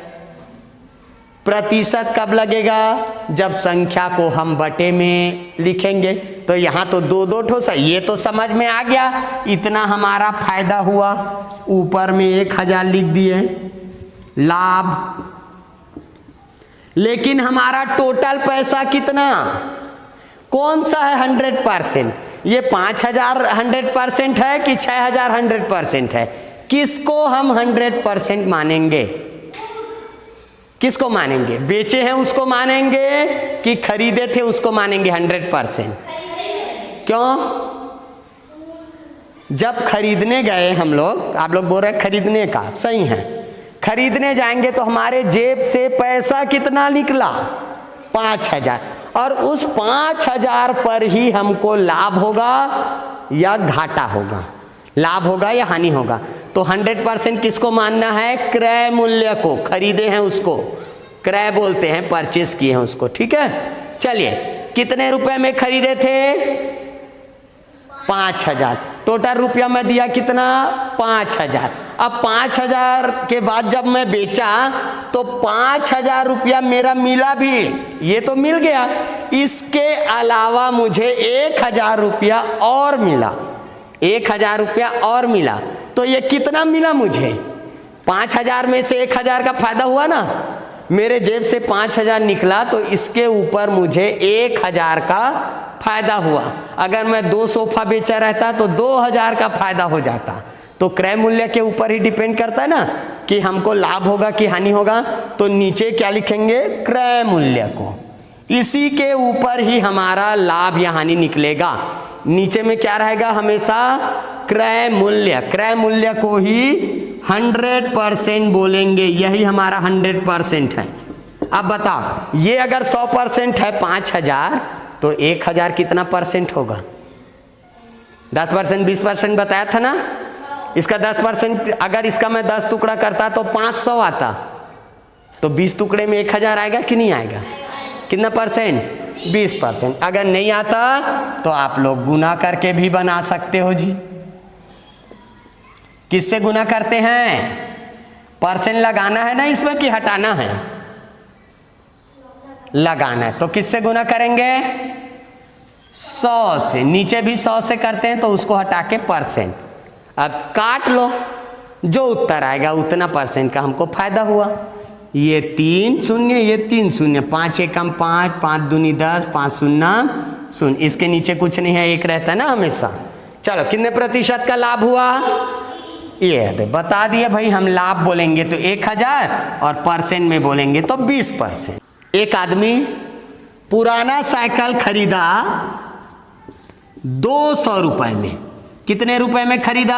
प्रतिशत कब लगेगा? जब संख्या को हम बटे में लिखेंगे। तो यहां तो 2-2 ठोसा, ये तो समझ में आ गया, इतना हमारा फायदा हुआ। ऊपर में 1,000 लिख दिए लाभ, लेकिन हमारा टोटल पैसा कितना? कौन सा है 100%? ये 5,000 100% है कि 6,000 100% है? किसको हम 100% मानेंगे? किसको मानेंगे? बेचे हैं उसको मानेंगे कि खरीदे थे उसको मानेंगे 100%? क्यों? जब खरीदने गए हम लोग, आप लोग बोल रहे हैं खरीदने का, सही है, खरीदने जाएंगे तो हमारे जेब से पैसा कितना निकला? 5,000। और उस 5,000 पर ही हमको लाभ होगा या घाटा होगा? लाभ होगा या हानि होगा? तो 100% किसको मानना है? क्रय मूल्य को। खरीदे हैं उसको क्रय बोलते हैं, परचेस किए हैं उसको। ठीक है, चलिए कितने रुपए में खरीदे थे? 5,000। टोटल रुपया में दिया कितना? 5,000। अब 5,000 के बाद जब मैं बेचा तो 5,000 रुपया मेरा मिला भी, ये तो मिल गया, इसके अलावा मुझे 1,000 रुपया और मिला। 1,000 रुपया और मिला तो ये कितना मिला मुझे? 5,000 में से 1,000 का फायदा हुआ ना, मेरे जेब से 5,000 निकला तो इसके ऊपर मुझे 1,000 का फायदा हुआ। अगर मैं 2 सोफा बेचा रहता तो 2,000 का फायदा हो जाता। तो क्रय मूल्य के ऊपर ही डिपेंड करता है ना कि हमको लाभ होगा कि हानि होगा। तो नीचे क्या लिखेंगे? क्रय मूल्य को, इसी के ऊपर ही हमारा लाभ या हानि निकलेगा। नीचे में क्या रहेगा? हमेशा क्रय मूल्य। क्रय मूल्य को ही 100% बोलेंगे, यही हमारा 100% है। अब बताओ, ये अगर 100% है 5,000 तो 1,000 कितना परसेंट होगा? 10%, 20% बताया था ना। इसका 10%, अगर इसका मैं 10 टुकड़ा करता तो 500 आता, तो 20 टुकड़े में 1,000 आएगा कि नहीं आएगा? कितना परसेंट? 20%। अगर नहीं आता तो आप लोग गुना करके भी बना सकते हो जी। किससे गुना करते हैं? परसेंट लगाना है ना इसमें कि हटाना है? लगाना है। तो किससे गुना करेंगे? 100 से। नीचे भी 100 से करते हैं तो उसको हटा के परसेंट। अब काट लो, जो उत्तर आएगा उतना परसेंट का हमको फायदा हुआ। ये 3 शून्य, ये 3 शून्य, 5 एकम 5, 5 दूनी 10, 5 शून्य 0। इसके नीचे कुछ नहीं है, एक रहता है ना हमेशा। चलो, कितने प्रतिशत का लाभ हुआ? ये बता दिए भाई। हम लाभ बोलेंगे तो 1,000 और परसेंट में बोलेंगे तो 20%। एक आदमी पुराना साइकिल खरीदा 200 रुपए में। कितने रुपए में खरीदा?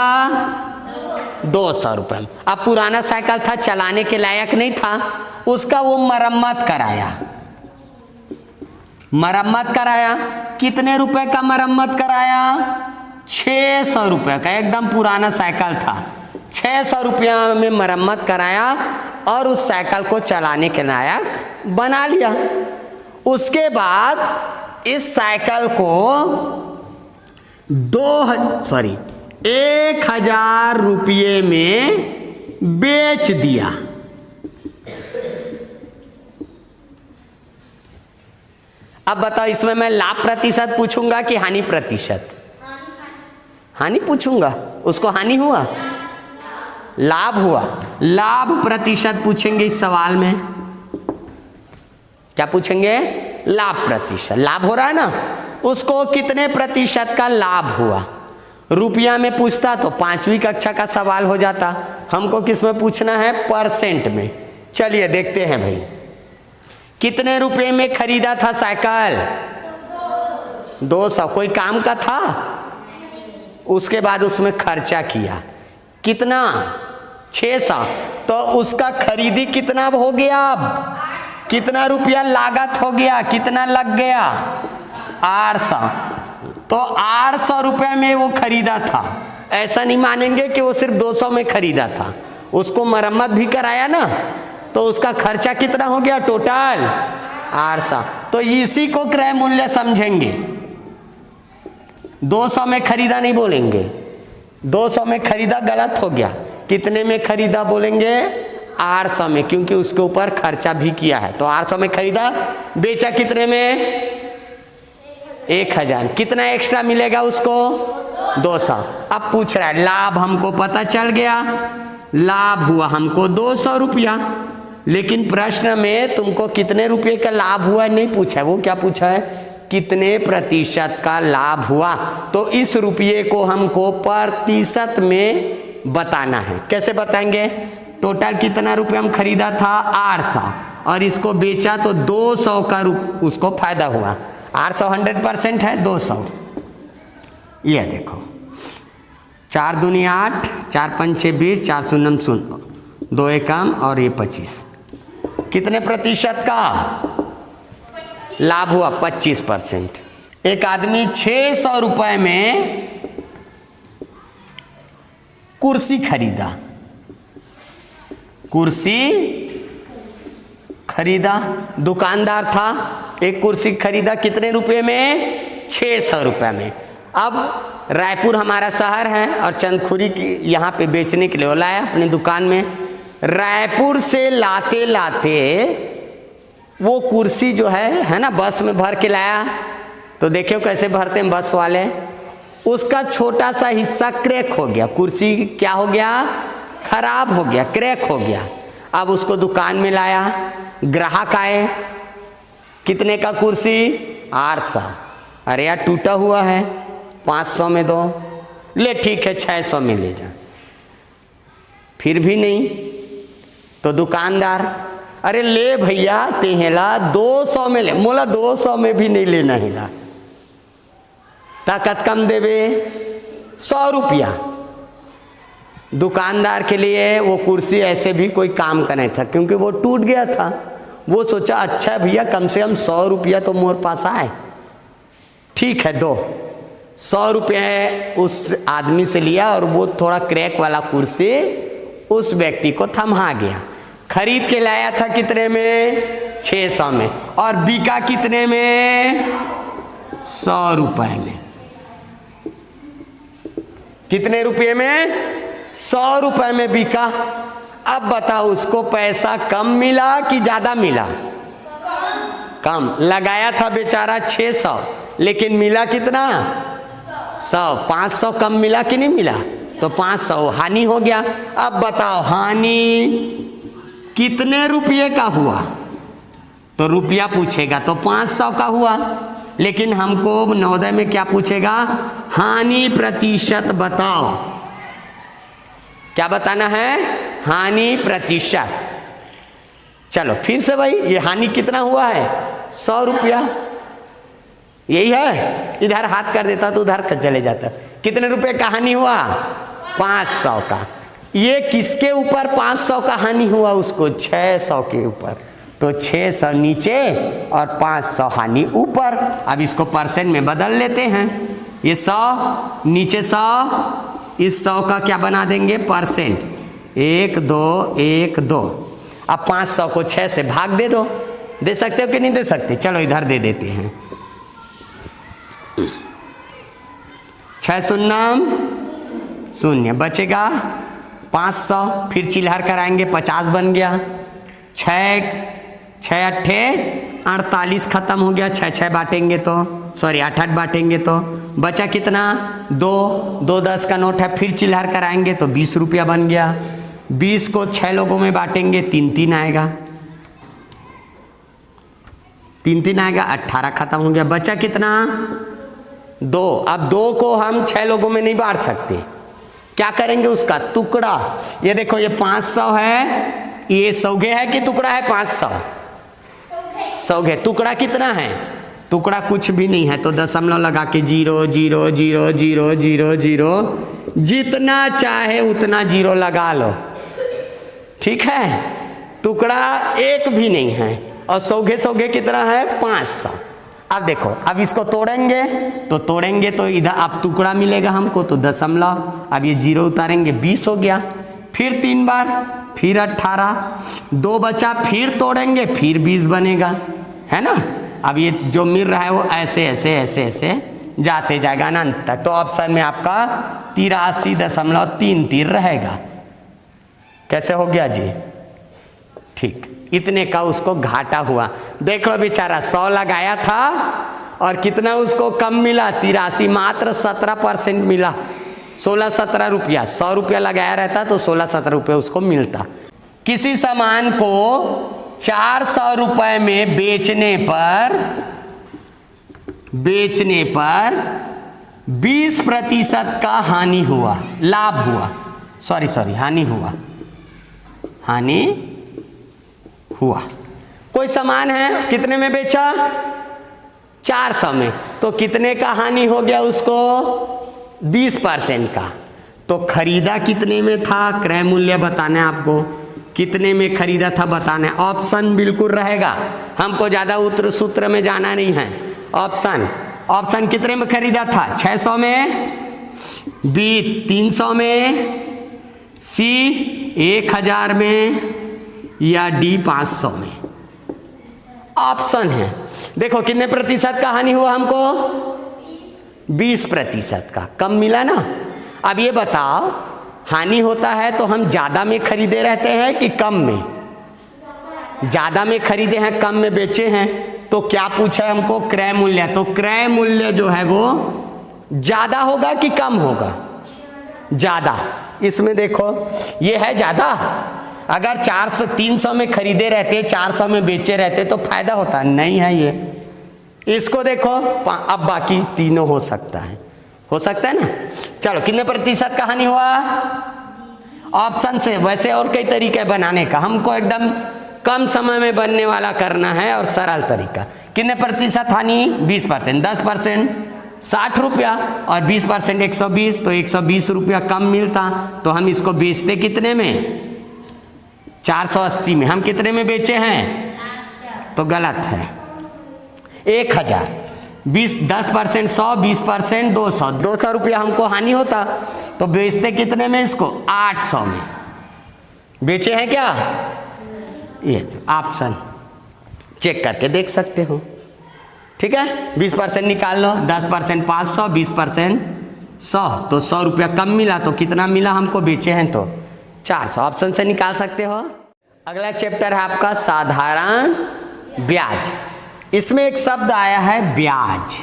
200 रुपए में। अब पुराना साइकिल था, चलाने के लायक नहीं था, उसका वो मरम्मत कराया। मरम्मत कराया, कितने रुपए का मरम्मत कराया? 600 रुपये का। एकदम पुराना साइकिल था, 600 रुपया में मरम्मत कराया और उस साइकिल को चलाने के लायक बना लिया। उसके बाद इस साइकिल को 1,000 रुपये में बेच दिया। अब बताओ, इसमें मैं लाभ प्रतिशत पूछूंगा कि हानि प्रतिशत? हानि पूछूंगा। उसको हानि हुआ, लाभ हुआ। लाभ प्रतिशत पूछेंगे इस सवाल में। क्या पूछेंगे? लाभ प्रतिशत। लाभ हो रहा है ना, उसको कितने प्रतिशत का लाभ हुआ। रुपया में पूछता तो 5वीं कक्षा का सवाल हो जाता। हमको किस में पूछना है? परसेंट में। चलिए देखते हैं भाई, कितने रुपए में खरीदा था साइकिल? 200। कोई काम का था? उसके बाद उसमें खर्चा किया, कितना? 600। तो उसका खरीदी कितना हो गया? अब कितना रुपया लागत हो गया? कितना लग गया? 800। तो 800 रुपये में वो खरीदा था। ऐसा नहीं मानेंगे कि वो सिर्फ 200 में खरीदा था, उसको मरम्मत भी कराया ना, तो उसका खर्चा कितना हो गया टोटल? 800। तो इसी को क्रय मूल्य समझेंगे। 200 में खरीदा नहीं बोलेंगे, 200 में खरीदा गलत हो गया। कितने में खरीदा बोलेंगे? 800 में, क्योंकि उसके ऊपर खर्चा भी किया है। तो 800 में खरीदा, बेचा कितने में? 1,000। कितना एक्स्ट्रा मिलेगा उसको? 200। अब पूछ रहा है लाभ, हमको पता चल गया, लाभ हुआ हमको 200 रुपया। लेकिन प्रश्न में तुमको कितने रुपये का लाभ हुआ नहीं पूछा है। वो क्या पूछा है? कितने प्रतिशत का लाभ हुआ। तो इस रुपये को हमको प्रतिशत में बताना है। कैसे बताएंगे? टोटल कितना रुपये हम खरीदा था? 800, और इसको बेचा तो 200 का उसको फायदा हुआ। 800 100% है, 200। यह देखो, 4 दूनी 8, 4 5 6 20, 4 शून्य 0, 2 एकम और ये 25। कितने प्रतिशत का लाभ हुआ? 25%। एक आदमी 600 रुपए में कुर्सी खरीदा। कुर्सी खरीदा, दुकानदार था, एक कुर्सी खरीदा। कितने रुपए में? 600 रुपये में। अब रायपुर हमारा शहर है और चंदखुरी की यहाँ पे बेचने के लिए वो लाया अपनी दुकान में। रायपुर से लाते लाते वो कुर्सी जो है ना, बस में भर के लाया। तो देखियो कैसे भरते हैं बस वाले। उसका छोटा सा हिस्सा क्रैक हो गया। कुर्सी क्या हो गया? खराब हो गया, क्रैक हो गया। अब उसको दुकान में लाया, ग्राहक आए, कितने का कुर्सी? 800। अरे यार टूटा हुआ है, 500 में दो। ले ठीक है 600 में ले जा। फिर भी नहीं तो दुकानदार, अरे ले भैया तेहला 200 में ले। मोला 200 में भी नहीं लेना हिला, ताकत कम देवे 100 रुपया। दुकानदार के लिए वो कुर्सी ऐसे भी कोई काम का नहीं था, क्योंकि वो टूट गया था। वो सोचा अच्छा भैया कम से कम 100 रुपया तो मोर पास आए। ठीक है दो। 100 रुपये उस आदमी से लिया और वो थोड़ा क्रैक वाला कुर्सी उस व्यक्ति को थमा गया। खरीद के लाया था कितने में? 600 में। और बिका कितने में? 100 रुपए में। कितने रुपये में? 100 रुपए में बिका। अब बताओ उसको पैसा कम मिला कि ज्यादा मिला? कम। लगाया था बेचारा 600, लेकिन मिला कितना? 100। 500 कम मिला कि नहीं मिला? तो 500 हानि हो गया। अब बताओ हानि कितने रुपये का हुआ? तो रुपया पूछेगा तो 500 का हुआ, लेकिन हमको नवोदय में क्या पूछेगा? हानि प्रतिशत बताओ। क्या बताना है? हानि प्रतिशत। चलो फिर से भाई, ये हानि कितना हुआ है? 100 रुपया। यही है, इधर हाथ कर देता तो उधर चले जाता। कितने रुपए का हानि हुआ? 500 का। ये किसके ऊपर 500 का हानि हुआ? उसको 600 के ऊपर। तो 600 नीचे और 500 हानि ऊपर। अब इसको परसेंट में बदल लेते हैं। ये 100 नीचे 100, इस 100 का क्या बना देंगे? परसेंट। 1 2 1 2। अब 500 को 6 से भाग दे दो। दे सकते हो कि नहीं दे सकते? चलो इधर दे देते हैं। 6 शून्यम 0 बचेगा 500। फिर चिल्हर कराएंगे, 50 बन गया। 6 अट्ठे 48 खत्म हो गया। 6 बांटेंगे तो सॉरी 8 बांटेंगे तो बचा कितना? 2 2 10 का नोट है। फिर चिल्हर कराएंगे तो 20 रुपया बन गया। 20 को 6 लोगों में बांटेंगे 3 3 आएगा। 3 3 आएगा। 18 खत्म हो गया। बचा कितना? 2। अब 2 को हम 6 लोगों में नहीं बांट सकते। क्या करेंगे? उसका टुकड़ा। ये देखो ये 500 है। ये सौगे है कि टुकड़ा है? 500 सौगे। टुकड़ा कितना है? टुकड़ा कुछ भी नहीं है, तो दशमलव लगा के 0 0 0 0 0 0 जितना चाहे उतना 0 लगा लो। ठीक है। टुकड़ा एक भी नहीं है। और सौगे सौगे कितना है? 500। अब देखो, अब इसको तोड़ेंगे तो इधर अब टुकड़ा मिलेगा हमको, तो दशमलव। अब ये 0 उतारेंगे 20 हो गया। फिर 3 बार, फिर 18, 2 बचा, फिर तोड़ेंगे फिर 20 बनेगा, है ना। अब ये जो मिल रहा है वो ऐसे ऐसे ऐसे ऐसे जाते जाएगा अनंत तक। तो ऑप्शन में आपका 83.33 रहेगा। कैसे हो गया जी? ठीक। इतने का उसको घाटा हुआ। देख लो बेचारा 100 लगाया था और कितना उसको कम मिला? 83। मात्र 17% मिला। 16-17 रुपया। 100 रुपया लगाया रहता तो 16-17 रुपये उसको मिलता। किसी सामान को 400 रुपए में बेचने पर 20% का हानि हुआ, लाभ हुआ। सॉरी हानि हुआ। हानि हुआ। कोई सामान है, कितने में बेचा? 400 में। तो कितने का हानि हो गया उसको? 20% का। तो खरीदा कितने में था? क्रय मूल्य बताना है आपको। कितने में खरीदा था बताना है। ऑप्शन बिल्कुल रहेगा, हमको ज्यादा उत्तर सूत्र में जाना नहीं है। ऑप्शन कितने में खरीदा था? 600 में, बी 300 में, सी 1000 में, या डी 500 में। ऑप्शन है। देखो कितने प्रतिशत का हानि हुआ हमको? 20% का। कम मिला ना। अब ये बताओ, हानि होता है तो हम ज्यादा में खरीदे रहते हैं कि कम में? ज्यादा में खरीदे हैं, कम में बेचे हैं। तो क्या पूछा है हमको? क्रय मूल्य। तो क्रय मूल्य जो है वो ज्यादा होगा कि कम होगा? ज्यादा। इसमें देखो ये है ज्यादा। अगर 400 300 में खरीदे रहते 400 में बेचे रहते तो फायदा होता, नहीं है ये। इसको देखो, अब बाकी तीनों हो सकता है ना। चलो कितने प्रतिशत का हानि हुआ? ऑप्शन से। वैसे और कई तरीके बनाने का, हमको एकदम कम समय में बनने वाला करना है और सरल तरीका। कितने प्रतिशत हानि? 20%। 10% 60 रुपया और 20% 120, तो 120 रुपया कम मिलता, तो हम इसको बेचते कितने में? 480 में। हम कितने में बेचे हैं? तो गलत है, 1000। 10% 100, 20% 200, 200 रुपया हमको हानि होता, तो बेचते कितने में इसको? 800 में। बेचे हैं क्या? ये ऑप्शन चेक करके देख सकते हो, ठीक है। 20% निकाल लो, 10% 500, 20% 100, तो 100 रुपया कम मिला, तो कितना मिला हमको? बेचे हैं तो 400। ऑप्शन से निकाल सकते हो। अगला चैप्टर है आपका साधारण ब्याज। इसमें एक शब्द आया है ब्याज।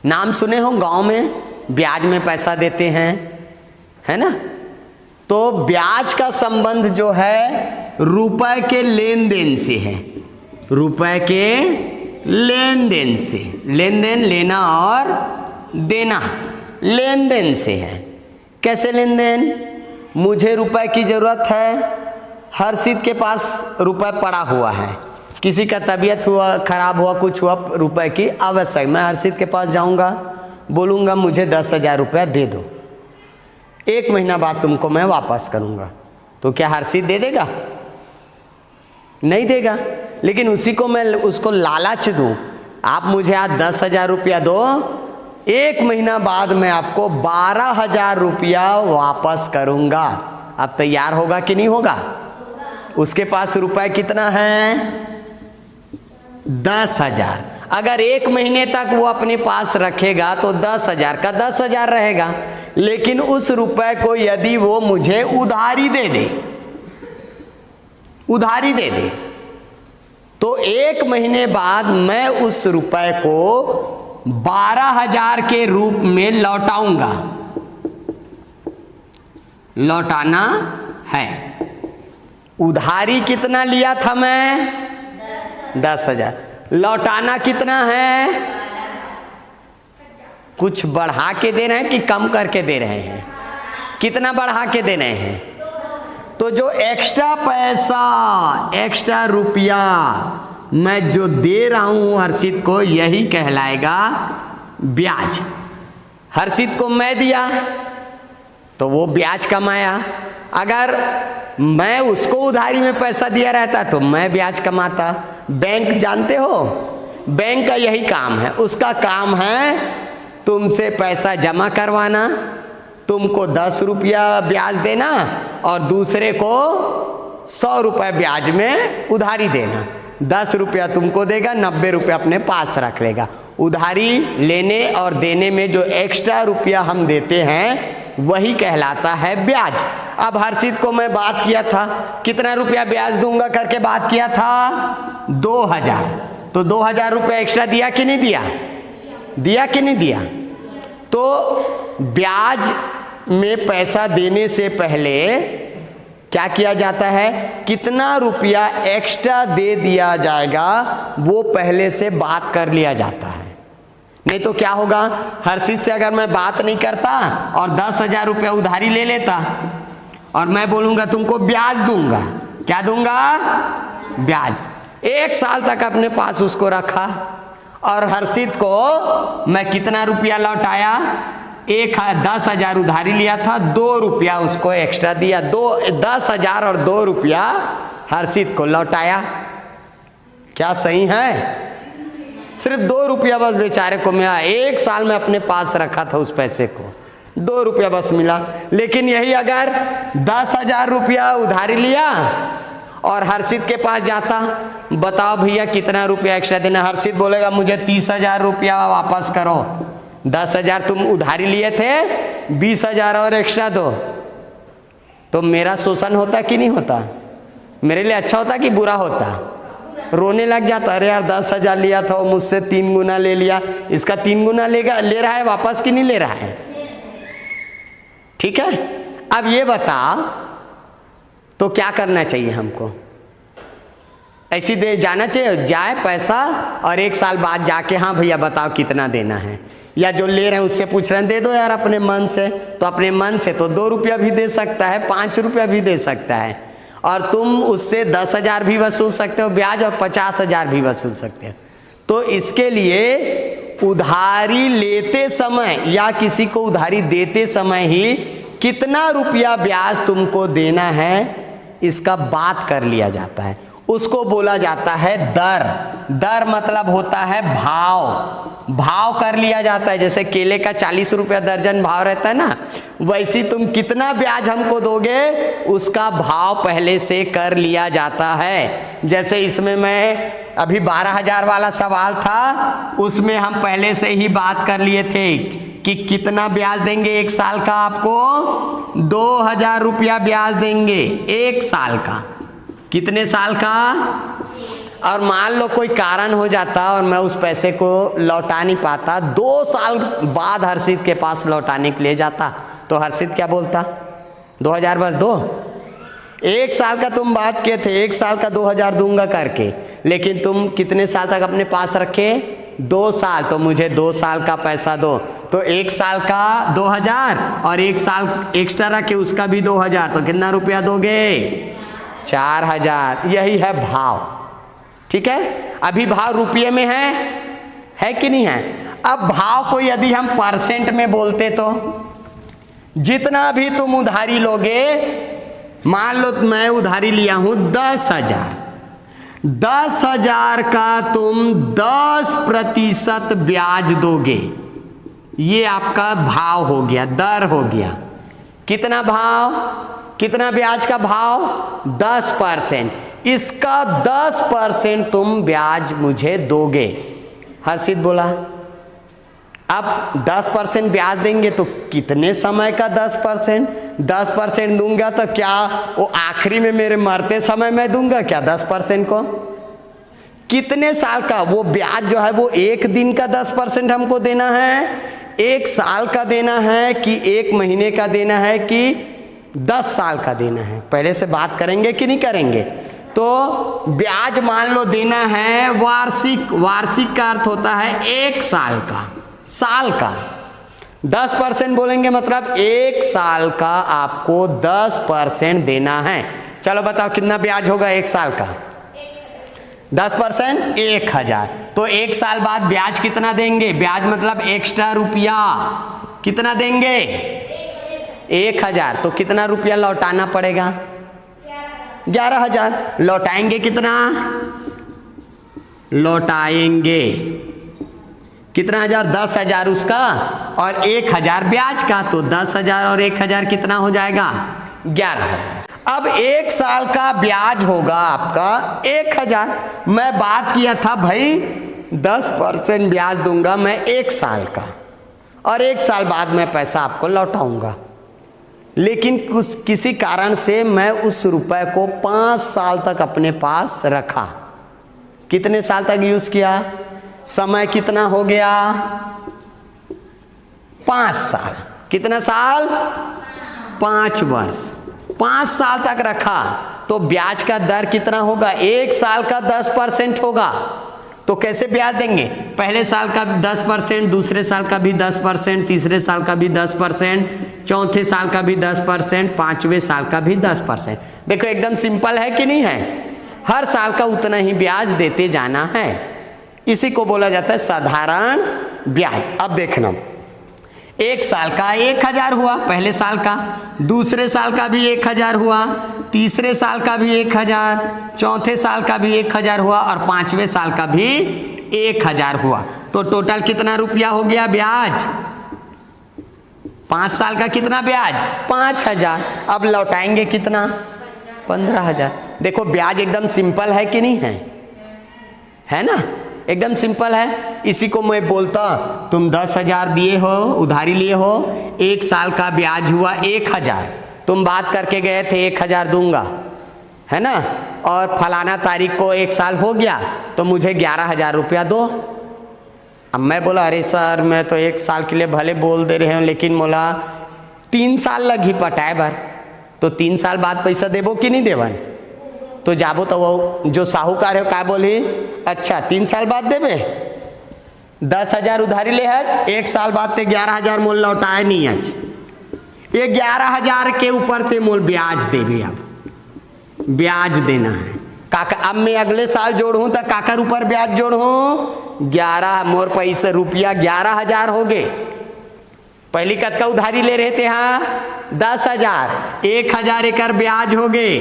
नाम सुने हो, गांव में ब्याज में पैसा देते हैं, है ना। तो ब्याज का संबंध जो है रुपए के लेन देन से है, रुपए के लेन देन से। लेन देन, लेना और देना, लेन देन से है। कैसे लेन देन? मुझे रुपए की जरूरत है, हर्षित के पास रुपए पड़ा हुआ है, किसी का तबीयत हुआ, खराब हुआ, कुछ हुआ, रुपए की आवश्यक, मैं हर्षित के पास जाऊंगा, बोलूंगा मुझे 10,000 रुपया दे दो, 1 महीना बाद तुमको मैं वापस करूंगा, तो क्या हर्षित दे देगा? नहीं देगा। लेकिन उसी को मैं उसको लालच दूं, आप मुझे आज 10,000 रुपया दो, 1 महीना बाद मैं आपको 12,000 रुपया वापस करूंगा। अब तैयार होगा कि नहीं होगा? उसके पास रुपए कितना है? 10,000। अगर 1 महीने तक वो अपने पास रखेगा तो 10,000 का 10,000 रहेगा। लेकिन उस रुपए को यदि वो मुझे उधारी दे दे, उधारी दे दे, तो 1 महीने बाद मैं उस रुपए को 12,000 के रूप में लौटाऊंगा। लौटाना है। उधारी कितना लिया था मैं? 10,000। लौटाना कितना है? कुछ बढ़ा के दे रहे हैं कि कम करके दे रहे हैं? कितना बढ़ा के दे रहे हैं? तो जो एक्स्ट्रा पैसा, एक्स्ट्रा रुपया मैं जो दे रहा हूं हर्षित को, यही कहलाएगा ब्याज। हर्षित को मैं दिया तो वो ब्याज कमाया। अगर मैं उसको उधारी में पैसा दिया रहता तो मैं ब्याज कमाता। बैंक जानते हो, बैंक का यही काम है। उसका काम है तुमसे पैसा जमा करवाना, तुमको 10 रुपया ब्याज देना और दूसरे को 100 रुपये ब्याज में उधारी देना। 10 रुपया तुमको देगा, 90 रुपया अपने पास रख लेगा। उधारी लेने और देने में जो एक्स्ट्रा रुपया हम देते हैं वही कहलाता है ब्याज। अब हर्षित को मैं बात किया था, कितना रुपया ब्याज दूंगा करके बात किया था? 2,000। तो 2,000 रुपया एक्स्ट्रा दिया कि नहीं दिया? दिया कि नहीं दिया? तो ब्याज में पैसा देने से पहले क्या किया जाता है? कितना रुपया एक्स्ट्रा दे दिया जाएगा वो पहले से बात कर लिया जाता है। नहीं तो क्या होगा, हर्षित से अगर मैं बात नहीं करता और 10,000 रुपया उधारी ले लेता और मैं बोलूंगा तुमको ब्याज दूंगा, क्या दूंगा? ब्याज। 1 साल तक अपने पास उसको रखा और हर्षित को मैं कितना रुपया लौटाया? 10,000 उधारी लिया था, 2 रुपया उसको एक्स्ट्रा दिया। 10,000 और 2 रुपया हर्षित को लौटाया। क्या सही है? सिर्फ 2 रुपया बस बेचारे को मिला। 1 साल में अपने पास रखा था उस पैसे को, 2 रुपया बस मिला। लेकिन यही अगर 10,000 रुपया उधारी लिया और हर्षित के पास जाता, बताओ भैया कितना रुपया एक्स्ट्रा देना? हर्षित बोलेगा मुझे 30,000 रुपया वापस करो। 10,000 तुम उधारी लिए थे, 20,000 और एक्स्ट्रा दो। तो मेरा शोषण होता कि नहीं होता? मेरे लिए अच्छा होता कि बुरा होता? रोने लग जाता, अरे यार 10,000 लिया था वो मुझसे 3 गुना ले लिया, इसका 3 गुना ले रहा है वापस कि नहीं ले रहा है? ठीक है। अब ये बता, तो क्या करना चाहिए हमको? ऐसी दे जाना चाहिए, जाए पैसा और 1 साल बाद जाके हाँ भैया बताओ कितना देना है, या जो ले रहे हैं उससे पूछ रहे हैं दे दो यार अपने मन से, तो अपने मन से तो 2 रुपया भी दे सकता है, 5 रुपया भी दे सकता है, और तुम उससे 10,000 भी वसूल सकते हो ब्याज और 50,000 भी वसूल सकते हो। तो इसके लिए उधारी लेते समय या किसी को उधारी देते समय ही कितना रुपया ब्याज तुमको देना है इसका बात कर लिया जाता है, उसको बोला जाता है दर। दर मतलब होता है भाव, भाव कर लिया जाता है। जैसे केले का 40 रुपया दर्जन भाव रहता है ना, वैसी तुम कितना ब्याज हमको दोगे उसका भाव पहले से कर लिया जाता है। जैसे इसमें मैं अभी 12,000 वाला सवाल था, उसमें हम पहले से ही बात कर लिए थे कि कितना ब्याज देंगे 1 साल का, आपको 2,000 रुपया ब्याज देंगे 1 साल का। कितने साल का? और मान लो कोई कारण हो जाता और मैं उस पैसे को लौटा नहीं पाता, 2 साल बाद हर्षित के पास लौटाने के लिए जाता, तो हर्षित क्या बोलता? 2,000 बस दो। 1 साल का तुम बात किए थे, 1 साल का 2,000 दूंगा करके, लेकिन तुम कितने साल तक अपने पास रखे? 2 साल, तो मुझे 2 साल का पैसा दो। तो 1 साल का 2,000 और 1 साल एक्स्ट्रा रखे उसका भी 2,000, तो कितना रुपया दोगे? 4,000। यही है भाव, ठीक है। अभी भाव रुपये में है कि नहीं है? अब भाव को यदि हम परसेंट में बोलते तो जितना भी तुम उधारी लोगे, मान लो मैं उधारी लिया हूं 10,000, 10,000 का तुम 10% ब्याज दोगे, ये आपका भाव हो गया, दर हो गया। कितना भाव? कितना ब्याज का भाव? 10%। इसका 10% तुम ब्याज मुझे दोगे। हर्षित बोला अब 10% ब्याज देंगे तो कितने समय का 10%? 10% दूंगा तो क्या वो आखिरी में मेरे मरते समय मैं दूंगा क्या 10% को? कितने साल का? वो ब्याज जो है वो 1 दिन का 10% हमको देना है, 1 साल का देना है कि 1 महीने का देना है कि 10 साल का देना है? पहले से बात करेंगे कि नहीं करेंगे? तो ब्याज मान लो देना है वार्षिक, वार्षिक का अर्थ होता है 1 साल का, साल का 10% बोलेंगे मतलब 1 साल का आपको 10% देना है। चलो बताओ कितना ब्याज होगा 1 साल का? 10% 1,000। तो 1 साल बाद ब्याज कितना देंगे? ब्याज मतलब एक्स्ट्रा रुपया कितना देंगे? 1,000। तो कितना रुपया लौटाना पड़ेगा? 11,000। लौटाएंगे कितना? लौटाएंगे कितना हजार? 10,000 उसका और 1,000 ब्याज का, तो 10,000 और 1,000 कितना हो जाएगा? 11,000। अब 1 साल का ब्याज होगा आपका 1,000। मैं बात किया था भाई 10% ब्याज दूंगा मैं 1 साल का, और 1 साल बाद मैं पैसा आपको लौटाऊंगा, लेकिन कुछ किसी कारण से मैं उस रुपए को 5 साल तक अपने पास रखा। कितने साल तक यूज किया? समय कितना हो गया? 5 साल। कितना साल? 5 वर्ष। 5 साल तक रखा तो ब्याज का दर कितना होगा? 1 साल का 10% होगा। तो कैसे ब्याज देंगे? पहले साल का 10%, दूसरे साल का भी 10%, तीसरे साल का भी 10%, चौथे साल का भी 10%, 5वें साल का भी 10%। देखो एकदम सिंपल है कि नहीं है? हर साल का उतना ही ब्याज देते जाना है। इसी को बोला जाता है साधारण ब्याज। अब देखना, 1 साल का 1,000 हुआ पहले साल का, दूसरे साल का भी 1,000 हुआ, तीसरे साल का भी 1,000, चौथे साल का भी 1,000 हुआ और 5वें साल का भी 1,000 हुआ। तो टोटल कितना रुपया हो गया ब्याज? 5 साल का कितना ब्याज? 5,000। अब लौटाएंगे कितना? 15,000। देखो ब्याज एकदम सिंपल है कि नहीं है? है ना? एकदम सिंपल है। इसी को मैं बोलता, तुम 10,000 दिए हो, उधारी लिए हो, 1 साल का ब्याज हुआ 1,000, तुम बात करके गए थे 1,000 दूंगा, है ना, और फलाना तारीख को 1 साल हो गया तो मुझे 11,000 रुपया दो। अब मैं बोला अरे सर मैं तो 1 साल के लिए भले बोल दे रहे हैं, लेकिन बोला 3 साल लगी पटाए भर, तो 3 साल बाद पैसा देबो कि नहीं देवन? तो जाबो तो वो जो साहूकार है क्या बोली, अच्छा 3 साल बाद देबे, 10,000 उधारी ले है, 1 साल बाद ते 11,000 मोल लौटाए नहीं है, ये 11,000 के ऊपर ते मोल ब्याज देबे, अब ब्याज देना है काका। अब मैं अगले साल जोड़ूं तो काकर ऊपर ब्याज जोड़ूं, 11 मोर पैसा रुपया 11,000 हो गए। पहली कद का उधारी ले रहे थे, हाँ 10,000, 1,000 एकर ब्याज हो गए,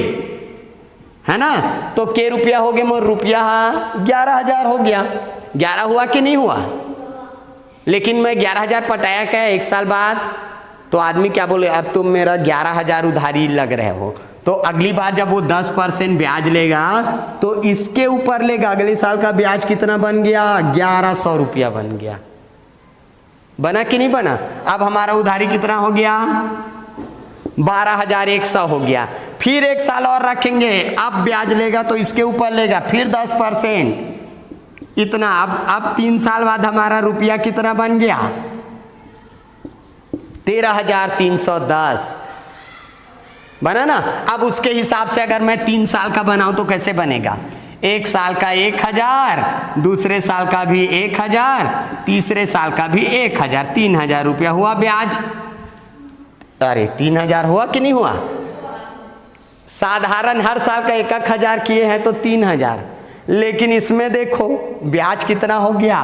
है ना। तो के रुपया हो गए मोर रुपया, हाँ 11,000 हो गया। 11 हुआ कि नहीं हुआ? लेकिन मैं 11,000 पटाया क्या 1 साल बाद? तो आदमी क्या बोले, अब तुम मेरा 11,000 उधारी लग रहे हो, तो अगली बार जब वो 10% ब्याज लेगा तो इसके ऊपर लेगा, अगले साल का ब्याज कितना बन गया, 1100 रुपया बन गया। बना कि नहीं बना? अब हमारा उधारी कितना हो गया, 12,100 हो गया। फिर 1 साल और रखेंगे, अब ब्याज लेगा तो इसके ऊपर लेगा, फिर 10% इतना। अब 3 साल बाद हमारा रुपया कितना बन गया, 13,310 बना ना। अब उसके हिसाब से अगर मैं 3 साल का बनाऊं तो कैसे बनेगा, 1 साल का 1,000, दूसरे साल का भी 1,000, तीसरे साल का भी 1,000, 3,000 रुपया हुआ ब्याज। अरे 3,000 हुआ कि नहीं हुआ? साधारण हर साल का 1,000 किए हैं तो 3,000, लेकिन इसमें देखो ब्याज कितना हो गया,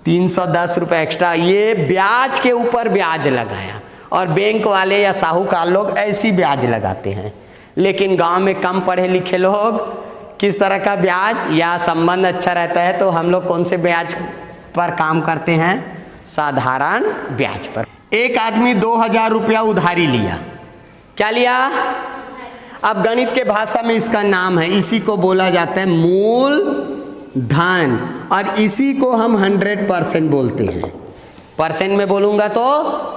310 रुपये एक्स्ट्रा। ये ब्याज के ऊपर ब्याज लगाया, और बैंक वाले या साहूकार लोग ऐसी ब्याज लगाते हैं। लेकिन गांव में कम पढ़े लिखे लोग किस तरह का ब्याज या संबंध अच्छा रहता है, तो हम लोग कौन से ब्याज पर काम करते हैं, साधारण ब्याज पर। एक आदमी 2,000 रुपया उधारी लिया, क्या लिया? अब गणित के भाषा में इसका नाम है, इसी को बोला जाता है मूल धन, और इसी को हम 100% बोलते हैं। परसेंट में बोलूंगा तो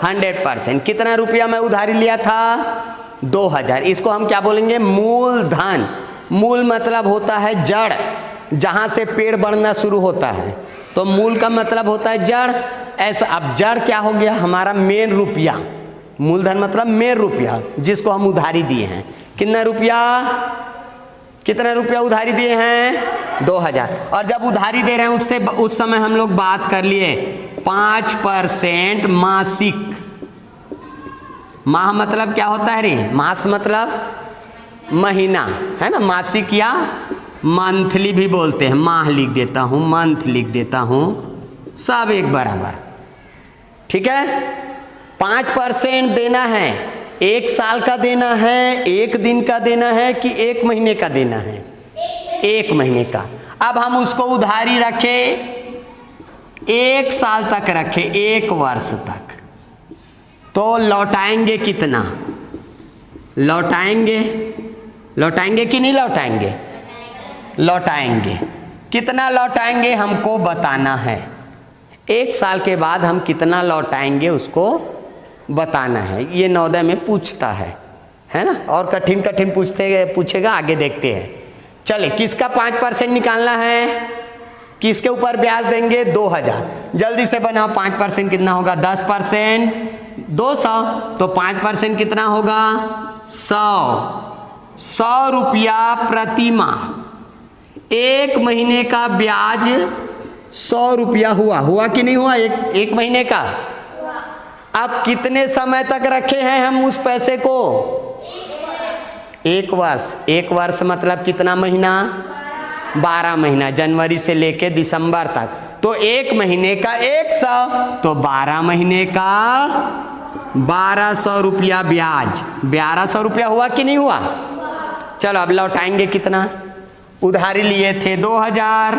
100%। कितना रुपया मैं उधारी लिया था, 2,000, इसको हम क्या बोलेंगे, मूल धन। मूल मतलब होता है जड़, जहां से पेड़ बढ़ना शुरू होता है, तो मूल का मतलब होता है जड़। ऐसा अब जड़ क्या हो गया, हमारा मेन रुपया। मूलधन मतलब मेन रुपया जिसको हम उधारी दिए हैं। कितना रुपया उधारी दिए हैं, 2,000। और जब उधारी दे रहे हैं उससे उस समय हम लोग बात कर लिए 5% मासिक। माह मतलब क्या होता है रे, मास मतलब महीना, है ना। मासिक या मंथली भी बोलते हैं, माह लिख देता हूं, मंथ लिख देता हूं, सब एक बराबर, ठीक है। 5% देना है, 1 साल का देना है, 1 दिन का देना है कि 1 महीने का देना है, 1 महीने का। अब हम उसको उधारी रखे 1 साल तक, रखे 1 वर्ष तक, तो लौटाएंगे कितना, लौटाएंगे कि नहीं लौटाएंगे, लौटाएंगे। कितना लौटाएंगे हमको बताना है, 1 साल के बाद हम कितना लौटाएंगे उसको बताना है। ये नवोदय में पूछता है ना, और कठिन पूछेगा, आगे देखते हैं। चले, किसका 5% निकालना है, किसके ऊपर ब्याज देंगे, 2,000। जल्दी से बनाओ, 5% कितना होगा, 10%, 200, तो 5% कितना होगा, 100 रुपया प्रति माह। 1 महीने का ब्याज 100 रुपया हुआ कि नहीं हुआ, एक महीने का। अब कितने समय तक रखे हैं हम उस पैसे को, 1 वर्ष। 1 वर्ष मतलब कितना महीना, 12 महीना, जनवरी से लेके दिसंबर तक। तो 1 महीने का 100, तो 12 महीने का 1,200 रुपया ब्याज। 1,200 रुपया हुआ कि नहीं हुआ। चलो अब लौटाएंगे कितना, उधारी लिए थे 2,000,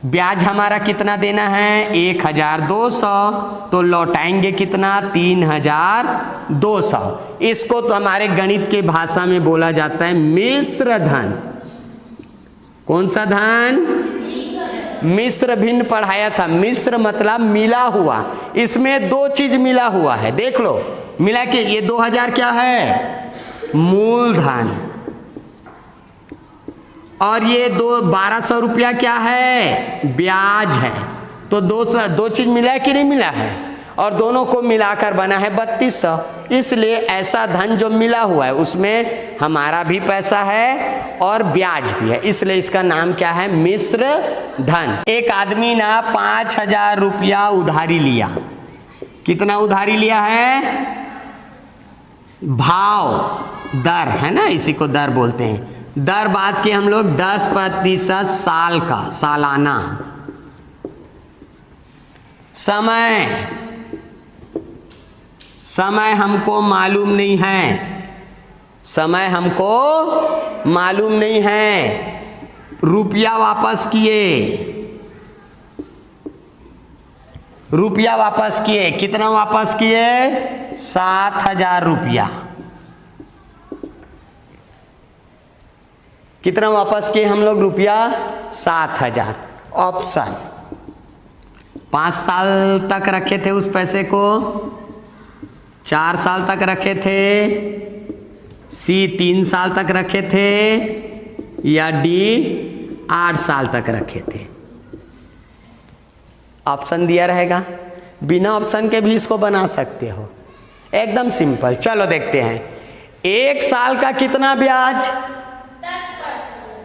ब्याज हमारा कितना देना है, 1,200, तो लौटाएंगे कितना, 3,200। इसको तो हमारे गणित के भाषा में बोला जाता है मिश्र धन। कौन सा धन, मिश्र भिन्न पढ़ाया था। मिश्र मतलब मिला हुआ, इसमें 2 चीज मिला हुआ है, देख लो मिला के। ये 2,000 क्या है, मूलधन, और ये 1,200 रुपया क्या है, ब्याज है। तो 2 चीज मिला है कि नहीं मिला है। और दोनों को मिलाकर बना है 3200। इसलिए ऐसा धन जो मिला हुआ है उसमें हमारा भी पैसा है और ब्याज भी है, इसलिए इसका नाम क्या है? मिश्र धन। एक आदमी ना 5000 रुपया उधारी लिया। कितना उधारी लिया है? भाव दर है ना, इसी को दर बोलते हैं। दर बात की हम लोग 10% साल का, सालाना। समय हमको मालूम नहीं है, समय हमको मालूम नहीं है। रुपया वापस किए, रुपया वापस किए। कितना वापस किए? 7000 रुपया। कितना वापस किए हम लोग रुपया? 7000। ऑप्शन 5 साल तक रखे थे उस पैसे को, 4 साल तक रखे थे, सी 3 साल तक रखे थे, या डी 8 साल तक रखे थे। ऑप्शन दिया रहेगा, बिना ऑप्शन के भी इसको बना सकते हो, एकदम सिंपल। चलो देखते हैं। 1 साल का कितना ब्याज?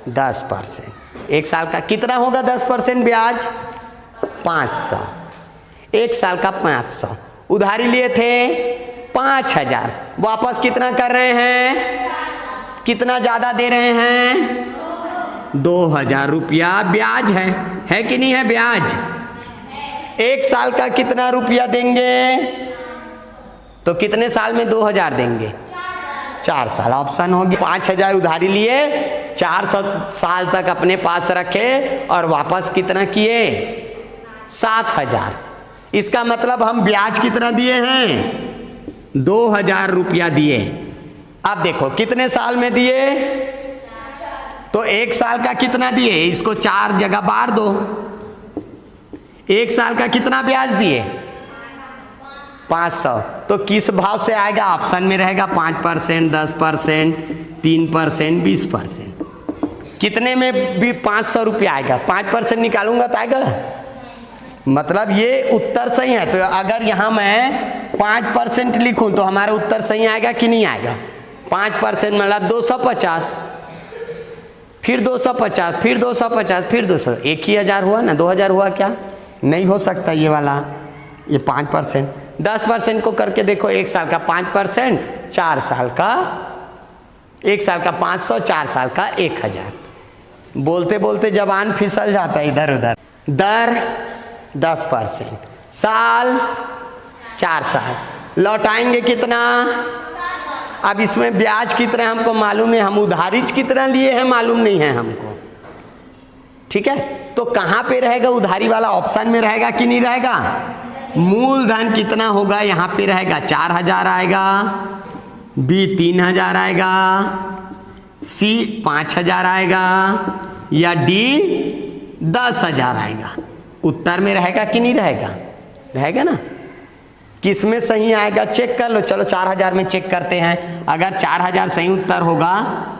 10%। 1 साल का कितना होगा 10% ब्याज? 500। 1 साल का 500। उधारी लिए थे 5000, वापस कितना कर रहे हैं? कितना ज्यादा दे रहे हैं? 2000 रुपया ब्याज है कि नहीं है? ब्याज 1 साल का कितना रुपया देंगे? तो कितने साल में 2000 देंगे? 4 साल। ऑप्शन होगी 5000 उधारी लिए, 4 साल तक अपने पास रखे और वापस कितना किए? 7000। इसका मतलब हम ब्याज कितना दिए हैं? 2000 रुपया दिए। अब देखो कितने साल में दिए? तो 1 साल का कितना दिए? इसको 4 जगह बांट दो। 1 साल का कितना ब्याज दिए? 500। तो किस भाव से आएगा? ऑप्शन में रहेगा 5%, 10%, 3%, 20%। कितने में भी 500 रुपया आएगा? 5% निकालूंगा तो आएगा। मतलब ये उत्तर सही है। तो अगर यहाँ मैं 5% लिखूं तो हमारा उत्तर सही आएगा कि नहीं आएगा? 5% मतलब 250, फिर 250, फिर 250, फिर 200। 1000 हुआ ना? 2000 हुआ क्या? नहीं हो सकता ये वाला, ये 5%। 10% को करके देखो। 1 साल का 5%, 4 साल का 1 साल का 500, 4 साल का 1000। बोलते बोलते जबान फिसल जाता है इधर उधर। दर 10%, साल 4 साल, लौटाएंगे कितना? अब इसमें ब्याज कितना हमको मालूम है, हम उधारीच कितना लिए हैं मालूम नहीं है हमको। ठीक है, तो कहाँ पे रहेगा उधारी वाला? ऑप्शन में रहेगा कि नहीं रहेगा? मूलधन कितना होगा यहाँ पे रहेगा? 4000 आएगा, बी 3000 आएगा, सी 5000 आएगा, या डी 10000 आएगा। उत्तर में रहेगा कि नहीं रहेगा? रहेगा ना। किस में सही आएगा चेक कर लो। चलो 4000 में चेक करते हैं। अगर 4000 सही उत्तर होगा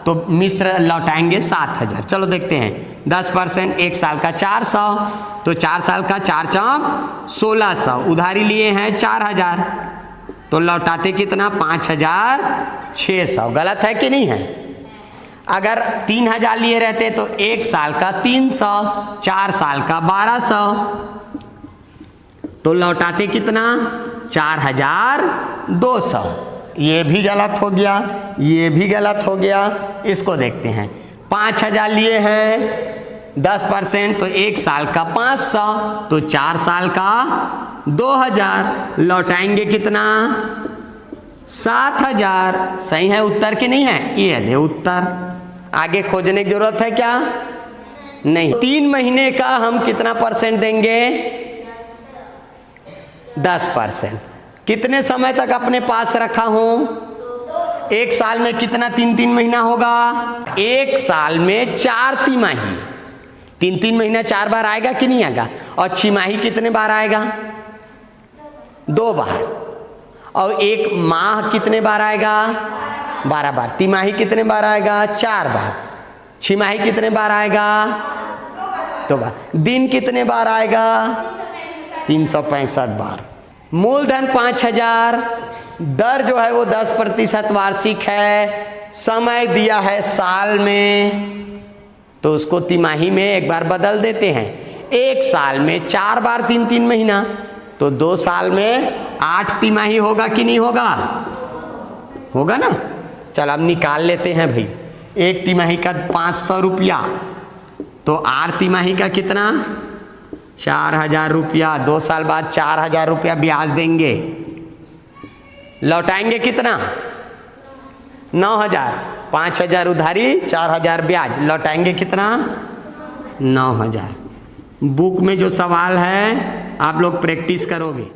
तो मिश्र लौटाएंगे 7000। चलो देखते हैं। 10% 1 साल का 400, तो 4 साल का 4 चौक 1600। उधारी लिए हैं 4000, तो लौटाते कितना? 5600। गलत है कि नहीं है? अगर 3000 लिए रहते तो 1 साल का 300, 4 साल का 1200, तो लौटाते कितना? 4200। ये भी गलत हो गया, ये भी गलत हो गया। इसको देखते हैं। 5000 लिए हैं, 10% तो 1 साल का 500, तो 4 साल का 2000, लौटाएंगे कितना? 7000। सही है उत्तर कि नहीं है? ये दे उत्तर। आगे खोजने की जरूरत है क्या? नहीं। 3 महीने का हम कितना परसेंट देंगे? 10%। कितने समय तक अपने पास रखा हूं? 1 साल में कितना 3-3 महीना होगा? 1 साल में 4 तिमाही। 3-3 महीना 4 बार आएगा कि नहीं आएगा? और छिमाही कितने बार आएगा? 2 बार। और 1 माह कितने बार आएगा? 12 बार। तिमाही कितने बार आएगा? 4 बार। छिमाही कितने बार आएगा? 2 बार। दिन कितने बार आएगा? 365 बार। मूलधन 5000, दर जो है वो 10% वार्षिक है, समय दिया है साल में, तो उसको तिमाही में एक बार बदल देते हैं। एक साल में 4 बार 3-3 महीना, तो 2 साल में 8 तिमाही होगा कि नहीं होगा? होगा ना। चल अब निकाल लेते हैं भाई। एक तिमाही का 500 रुपया, तो 8 तिमाही का कितना? 4000 रुपया। 2 साल बाद 4000 रुपया ब्याज देंगे, लौटाएंगे कितना? 9000। 5000 उधारी, 4000 ब्याज, लौटाएंगे कितना? 9000। बुक में जो सवाल है आप लोग प्रैक्टिस करोगे।